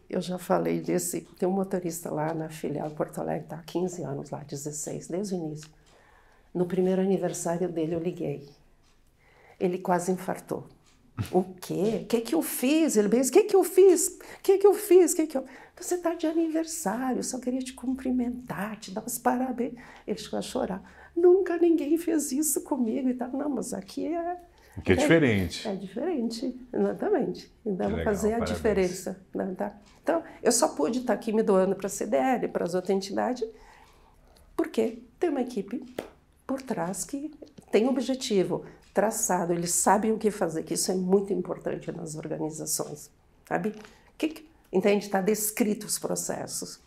Eu já falei desse, tem um motorista lá na filial em Porto Alegre, está há 15 anos lá, 16, desde o início. No primeiro aniversário dele eu liguei. Ele quase infartou. O quê? O que eu fiz? Ele disse, o que eu fiz? Você está de aniversário, só queria te cumprimentar, te dar os parabéns. Ele chegou a chorar. Nunca ninguém fez isso comigo e tal. Não, mas aqui é... Que é diferente. É diferente, exatamente. Então, vou fazer parabéns. A diferença. Né, tá? Então, eu só pude estar aqui me doando para a CDL, para as outras entidades, porque tem uma equipe por trás que tem objetivo traçado, eles sabem o que fazer, que isso é muito importante nas organizações, sabe? Entende? Está descrito os processos,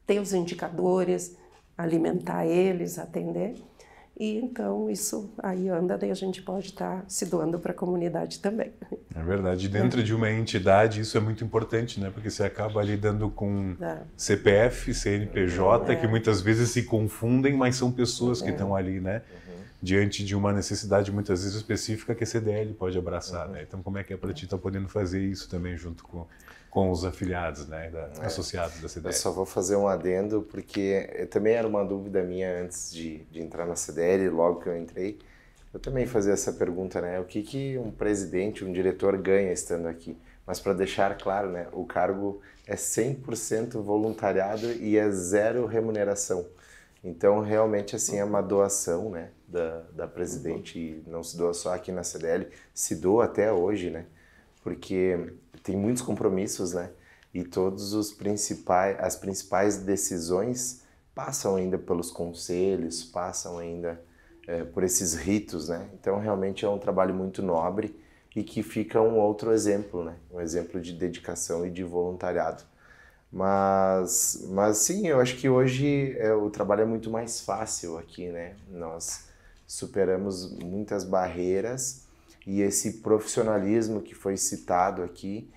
tem os indicadores, alimentar eles, atender, e então isso aí anda, daí a gente pode estar se doando para a comunidade também. É verdade, dentro de uma entidade isso é muito importante, né? Porque você acaba lidando com CPF, CNPJ, que muitas vezes se confundem, mas são pessoas que estão ali, né? Diante de uma necessidade muitas vezes específica que a CDL pode abraçar, né? Então como é que é para ti estar podendo fazer isso também junto com os afiliados, né? Associados da CDL? Eu só vou fazer um adendo porque também era uma dúvida minha antes de entrar na CDL, logo que eu entrei, eu também fazia essa pergunta, né? O que um presidente, um diretor ganha estando aqui? Mas para deixar claro, né? O cargo é 100% voluntariado e é zero remuneração. Então, realmente, assim, é uma doação, né, da presidente, e não se doa só aqui na CDL, se doa até hoje, né, porque tem muitos compromissos, né, e as principais decisões passam ainda pelos conselhos, passam ainda por esses ritos, né, então realmente é um trabalho muito nobre e que fica um outro exemplo, né, um exemplo de dedicação e de voluntariado. Mas sim, eu acho que hoje o trabalho é muito mais fácil aqui, né? Nós superamos muitas barreiras e esse profissionalismo que foi citado aqui,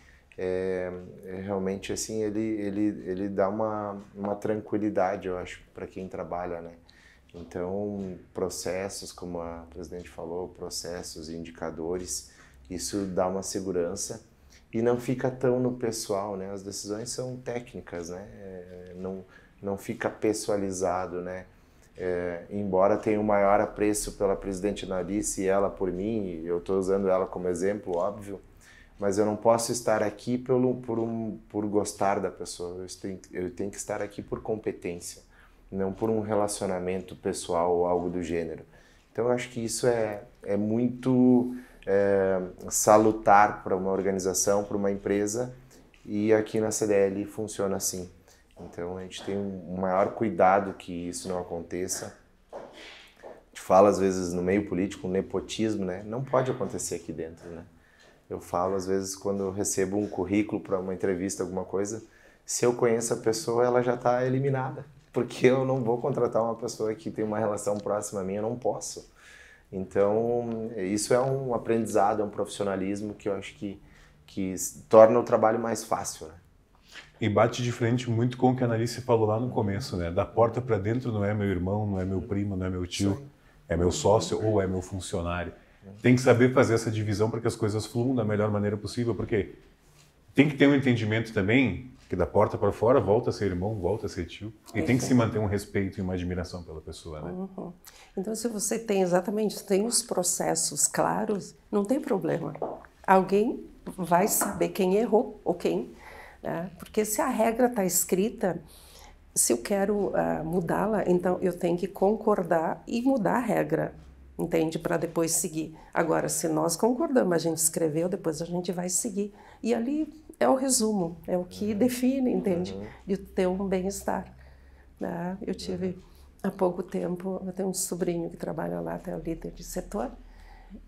realmente assim, ele dá uma tranquilidade, eu acho, para quem trabalha, né? Então, processos, como a presidente falou, processos e indicadores, isso dá uma segurança. E não fica tão no pessoal, né? As decisões são técnicas, né? Não fica pessoalizado, né? Embora tenha um maior apreço pela presidente Analice e ela por mim, e eu estou usando ela como exemplo, óbvio, mas eu não posso estar aqui por gostar da pessoa, eu tenho que estar aqui por competência, não por um relacionamento pessoal ou algo do gênero. Então eu acho que isso é muito... salutar para uma organização, para uma empresa, e aqui na CDL funciona assim. Então a gente tem um maior cuidado que isso não aconteça. A gente fala às vezes no meio político, nepotismo, né? Não pode acontecer aqui dentro, né? Eu falo às vezes quando eu recebo um currículo para uma entrevista, alguma coisa, se eu conheço a pessoa, ela já está eliminada, porque eu não vou contratar uma pessoa que tem uma relação próxima a mim, eu não posso. Então, isso é um aprendizado, é um profissionalismo que eu acho que torna o trabalho mais fácil, né? E bate de frente muito com o que a Analice falou lá no começo, né? Da porta para dentro não é meu irmão, não é meu primo, não é meu tio, é meu sócio ou é meu funcionário. Tem que saber fazer essa divisão para que as coisas fluam da melhor maneira possível, porque tem que ter um entendimento também que da porta para fora volta a ser irmão, volta a ser tio. E tem que se manter um respeito e uma admiração pela pessoa, né? Então, se você tem tem os processos claros, não tem problema. Alguém vai saber quem errou ou quem, né? Porque se a regra está escrita, se eu quero mudá-la, então eu tenho que concordar e mudar a regra, entende? Para depois seguir. Agora, se nós concordamos, a gente escreveu, depois a gente vai seguir. E ali é o resumo, é o que define, entende? De ter um bem-estar. Né? Eu tive, há pouco tempo, eu tenho um sobrinho que trabalha lá, até o líder de setor,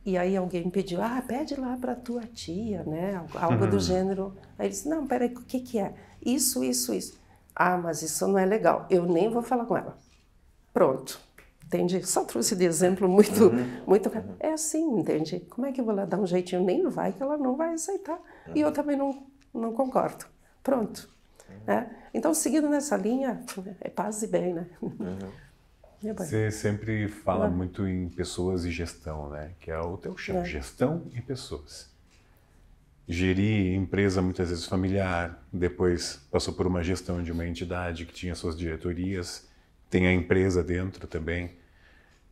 e aí alguém pediu, pede lá para tua tia, né? Algo do gênero. Aí ele disse, não, peraí, o que é? Isso. Mas isso não é legal, eu nem vou falar com ela. Pronto. Entende? Só trouxe de exemplo muito. É assim, entende? Como é que eu vou lá dar um jeitinho? Nem vai, que ela não vai aceitar. E eu também não concordo. Pronto. Então, seguindo nessa linha, é paz e bem, né? Você sempre fala muito em pessoas e gestão, né? Que é o teu chão, gestão e pessoas. Gerir empresa muitas vezes familiar, depois passou por uma gestão de uma entidade que tinha suas diretorias, tem a empresa dentro também.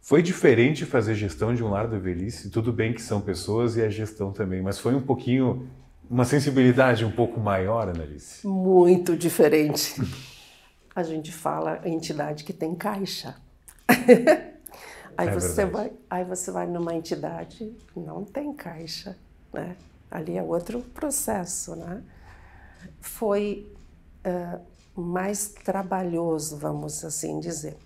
Foi diferente fazer gestão de um lar da velhice? Tudo bem que são pessoas e a gestão também, mas foi um pouquinho, uma sensibilidade um pouco maior, Analice? Muito diferente. A gente fala entidade que tem caixa. Aí você vai numa entidade, não tem caixa, né? Ali é outro processo, né? Foi mais trabalhoso, vamos assim dizer.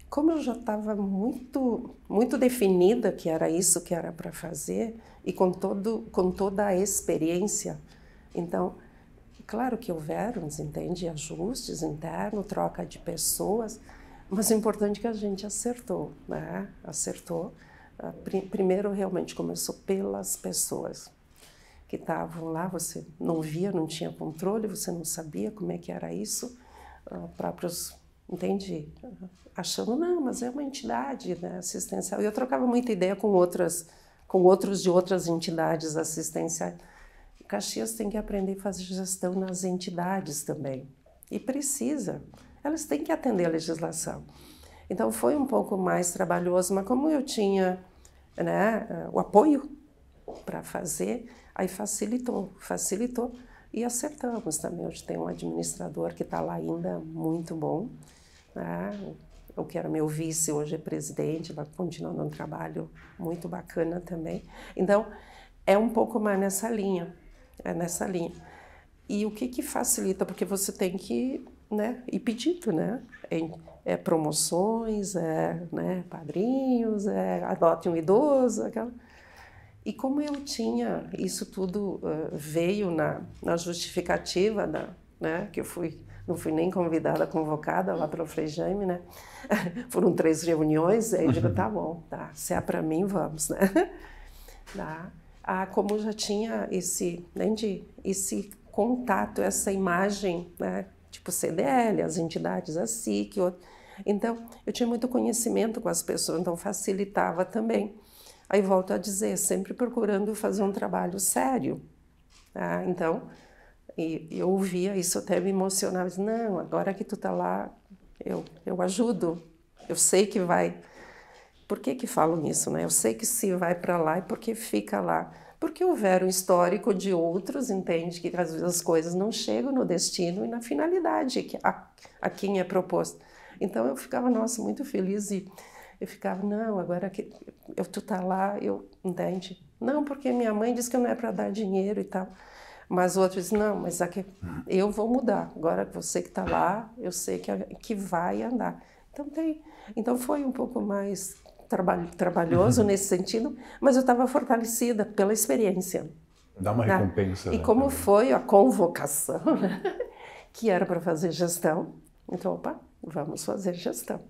Como eu já estava muito definida que era isso que era para fazer e com toda a experiência, então, claro que houveram, entende, ajustes internos, troca de pessoas, mas o importante é que a gente acertou, né? Acertou. Primeiro, realmente começou pelas pessoas que estavam lá, você não via, não tinha controle, você não sabia como é que era isso, próprios, entende? Achando, não, mas é uma entidade, né, assistencial. E eu trocava muita ideia com outros de outras entidades assistenciais. Caxias tem que aprender a fazer gestão nas entidades também. E precisa. Elas têm que atender a legislação. Então, foi um pouco mais trabalhoso, mas como eu tinha, né, o apoio para fazer, aí facilitou e acertamos também. Hoje tem um administrador que está lá ainda muito bom, né? O que era meu vice, hoje é presidente, vai continuando um trabalho muito bacana também. Então, é um pouco mais nessa linha, E o que facilita? Porque você tem que, né, ir pedindo, né? Promoções, né, padrinhos, adote um idoso, aquela... E como eu tinha, isso tudo veio na justificativa, né, que não fui nem convidada, convocada lá pelo Frei Jaime, né? Foram 3 reuniões, aí eu digo, tá bom, tá, se é para mim, vamos, né? Como já tinha esse contato, essa imagem, né? Tipo CDL, as entidades, a SIC, então eu tinha muito conhecimento com as pessoas, então facilitava também. Aí volto a dizer, sempre procurando fazer um trabalho sério. Então, eu ouvia isso, até me emocionava. Eu disse, não, agora que tu está lá, eu ajudo. Eu sei que vai... Por que falam isso, né? Eu sei que se vai para lá é porque fica lá. Porque houver um histórico de outros, entende? Que às vezes as coisas não chegam no destino e na finalidade a quem é proposto. Então, eu ficava, nossa, muito feliz e... Eu ficava, não, agora que tu tá lá, entende? Não, porque minha mãe disse que não é para dar dinheiro e tal. Mas outros dizem, não, mas aqui, eu vou mudar. Agora você que está lá, eu sei que vai andar. Então foi um pouco mais trabalhoso nesse sentido, mas eu estava fortalecida pela experiência. Dá uma recompensa. E como foi a convocação, né? Que era para fazer gestão, então, opa, vamos fazer gestão.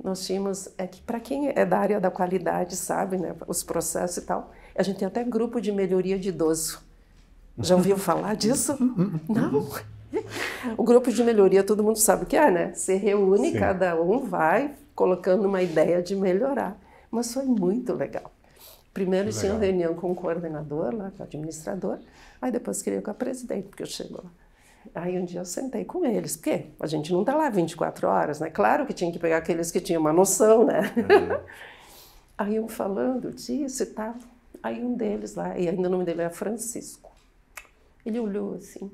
Nós tínhamos, que para quem é da área da qualidade, sabe, né, os processos e tal, a gente tem até grupo de melhoria de idoso. Já ouviu falar disso? Não? O grupo de melhoria, todo mundo sabe o que é, né? Se reúne, cada um vai colocando uma ideia de melhorar. Mas foi muito legal. Primeiro tinha uma reunião com o coordenador, lá, com o administrador, aí depois queria com a presidente, porque eu chego lá. Aí um dia eu sentei com eles, porque a gente não está lá 24 horas, né? Claro que tinha que pegar aqueles que tinham uma noção, né? Aí um falando disso e tal, aí um deles lá, e ainda o nome dele era Francisco, ele olhou assim,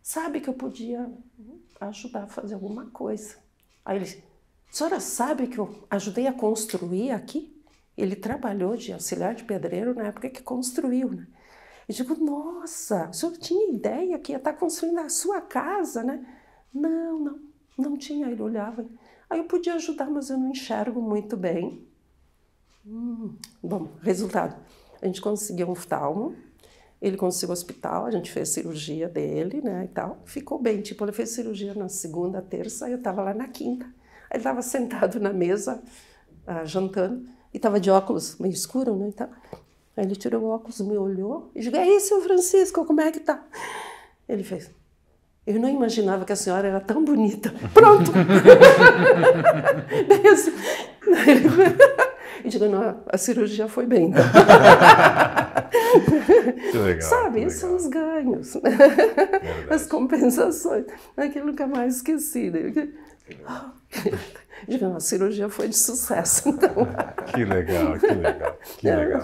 sabe que eu podia ajudar a fazer alguma coisa. Aí ele disse, a senhora sabe que eu ajudei a construir aqui? Ele trabalhou de auxiliar de pedreiro na época que construiu, né? Eu digo, nossa, o senhor tinha ideia que ia estar construindo a sua casa, né? Não tinha. Ele olhava. Aí eu podia ajudar, mas eu não enxergo muito bem. Bom, resultado. A gente conseguiu um oftalmo, ele conseguiu hospital, a gente fez cirurgia dele, né, e tal. Ficou bem, tipo, ele fez cirurgia na segunda, terça, eu estava lá na quinta. Ele estava sentado na mesa, jantando, e estava de óculos meio escuro, né, e tal. Aí ele tirou o óculos, me olhou e disse, aí, seu Francisco, como é que tá? Ele fez, eu não imaginava que a senhora era tão bonita. Pronto! E digo, não, a cirurgia foi bem, então. Que legal. Sabe, que esses legal. são os ganhos, as compensações. Aquilo nunca mais esqueci. Digo, não, a cirurgia foi de sucesso, então. Que legal, que legal, que legal.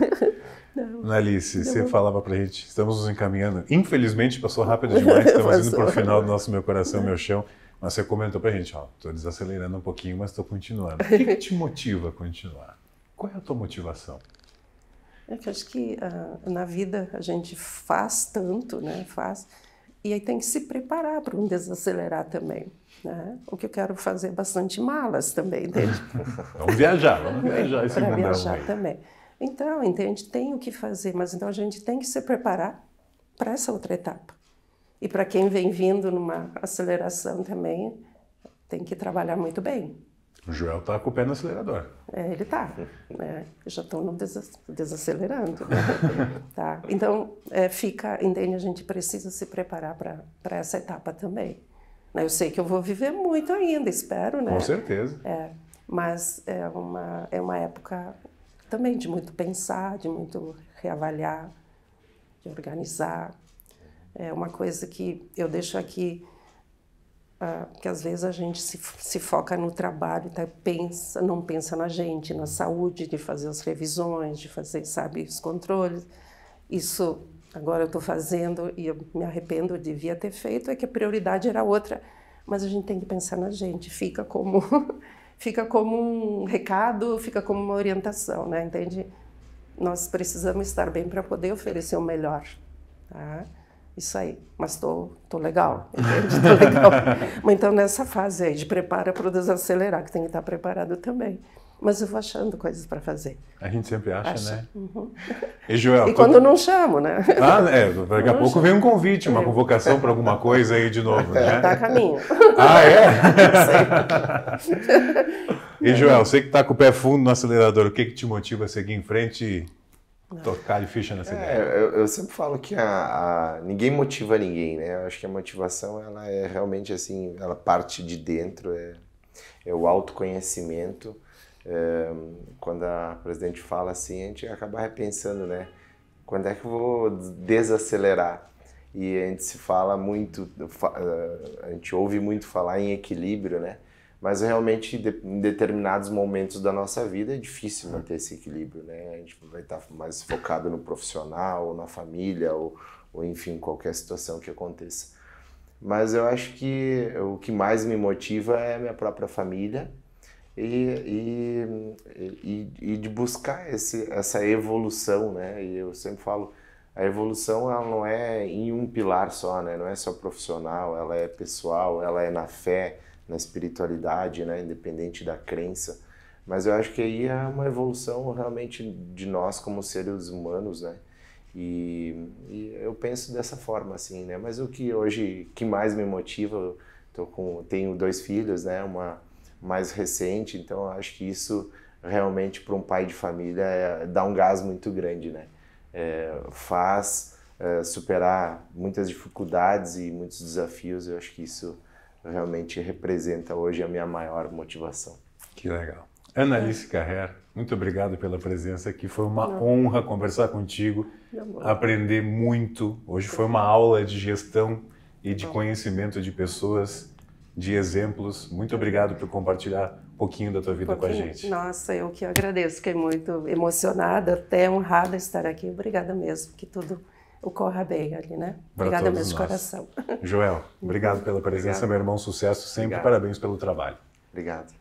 Analice, você falava pra gente, estamos nos encaminhando, infelizmente passou rápido demais, estamos indo para o final do nosso Meu Coração, Meu Chão, mas você comentou pra gente, ó, estou desacelerando um pouquinho, mas estou continuando. O que te motiva a continuar? Qual é a tua motivação? É que eu acho que na vida a gente faz tanto, né, e aí tem que se preparar para um desacelerar também, né? O que eu quero fazer é bastante malas também, entende? Vamos viajar esse Para mundão viajar aí. também. Então, entende? Tem o que fazer, mas então a gente tem que se preparar para essa outra etapa. E para quem vem vindo numa aceleração também, tem que trabalhar muito bem. O Joel está com o pé no acelerador. Ele está, né? Eu já estou desacelerando. Né? Tá. Então, entende? A gente precisa se preparar para essa etapa também. Eu sei que eu vou viver muito ainda, espero, né? Com certeza. Mas é uma época também de muito pensar, de muito reavaliar, de organizar. É uma coisa que eu deixo aqui, que às vezes a gente se foca no trabalho, tá? Não pensa na gente, na saúde, de fazer as revisões, de fazer, sabe, os controles. Isso agora eu estou fazendo e eu me arrependo, eu devia ter feito, é que a prioridade era outra. Mas a gente tem que pensar na gente, fica como um recado, fica como uma orientação, né? Entende? Nós precisamos estar bem para poder oferecer o melhor, tá? Isso aí, mas tô legal, entende? Tô legal. Mas então nessa fase aí de prepara para o desacelerar, que tem que estar preparado também. Mas eu vou achando coisas para fazer. A gente sempre acha, né? Uhum. E Joel, e quando não chamo, né? Daqui a pouco vem um convite, uma convocação para alguma coisa aí de novo, né? Tá a caminho. Ah, E Joel, você que está com o pé fundo no acelerador, o que te motiva a seguir em frente e tocar de ficha nessa ideia? Eu sempre falo que ninguém motiva ninguém, né? Eu acho que a motivação, ela é realmente assim, ela parte de dentro, é o autoconhecimento. Quando a presidente fala assim, a gente acaba repensando, né? Quando é que eu vou desacelerar? E a gente se fala muito, a gente ouve muito falar em equilíbrio, né? Mas realmente em determinados momentos da nossa vida é difícil manter esse equilíbrio, né? A gente vai estar mais focado no profissional, ou na família, ou enfim, qualquer situação que aconteça. Mas eu acho que o que mais me motiva é a minha própria família, e de buscar essa evolução, né? E eu sempre falo, a evolução ela não é em um pilar só, né? Não é só profissional, ela é pessoal, ela é na fé, na espiritualidade, né? Independente da crença. Mas eu acho que aí é uma evolução realmente de nós como seres humanos, né? E eu penso dessa forma, assim, né? Mas o que mais me motiva, tenho 2 filhos, né? Uma mais recente, então eu acho que isso realmente para um pai de família dá um gás muito grande, né? Faz superar muitas dificuldades e muitos desafios. Eu acho que isso realmente representa hoje a minha maior motivação. Que legal. Analice Carrer, muito obrigado pela presença aqui. Foi uma honra conversar contigo, aprender muito. Hoje foi uma aula de gestão e de conhecimento de pessoas, de exemplos. Muito obrigado por compartilhar um pouquinho da tua vida com a gente. Nossa, eu que agradeço. Fiquei muito emocionada, até honrada estar aqui. Obrigada mesmo, que tudo ocorra bem ali, né? Obrigada mesmo de coração. Joel, obrigado pela presença, meu irmão. Sucesso sempre. Obrigado. Parabéns pelo trabalho. Obrigado.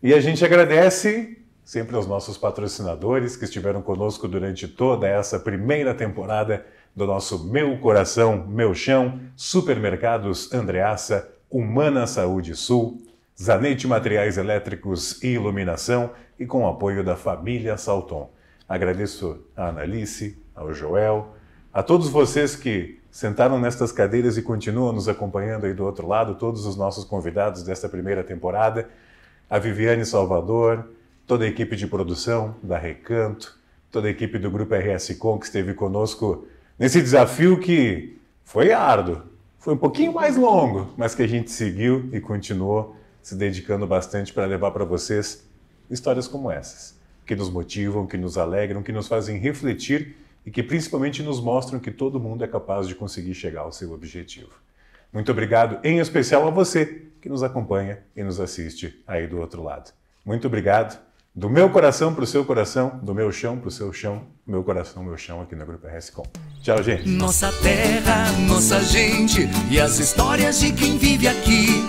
E a gente agradece sempre aos nossos patrocinadores que estiveram conosco durante toda essa primeira temporada do nosso Meu Coração, Meu Chão, Supermercados Andreassa, Humana Saúde Sul, Zanetti Materiais Elétricos e Iluminação e com o apoio da família Salton. Agradeço a Analice, ao Joel, a todos vocês que sentaram nestas cadeiras e continuam nos acompanhando aí do outro lado, todos os nossos convidados desta primeira temporada, a Viviane Salvador, toda a equipe de produção da Recanto, toda a equipe do Grupo RS Com que esteve conosco nesse desafio que foi árduo, foi um pouquinho mais longo, mas que a gente seguiu e continuou se dedicando bastante para levar para vocês histórias como essas, que nos motivam, que nos alegram, que nos fazem refletir e que principalmente nos mostram que todo mundo é capaz de conseguir chegar ao seu objetivo. Muito obrigado, em especial a você que nos acompanha e nos assiste aí do outro lado. Muito obrigado. Do meu coração para o seu coração, do meu chão para o seu chão, meu coração, meu chão aqui no Grupo RS Com. Tchau, gente. Nossa terra, nossa gente e as histórias de quem vive aqui.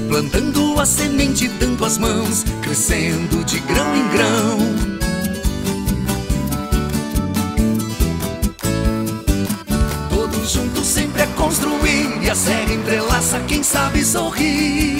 Plantando a semente, dando as mãos, crescendo de grão em grão. Todos juntos sempre a construir e a serra entrelaça quem sabe sorrir.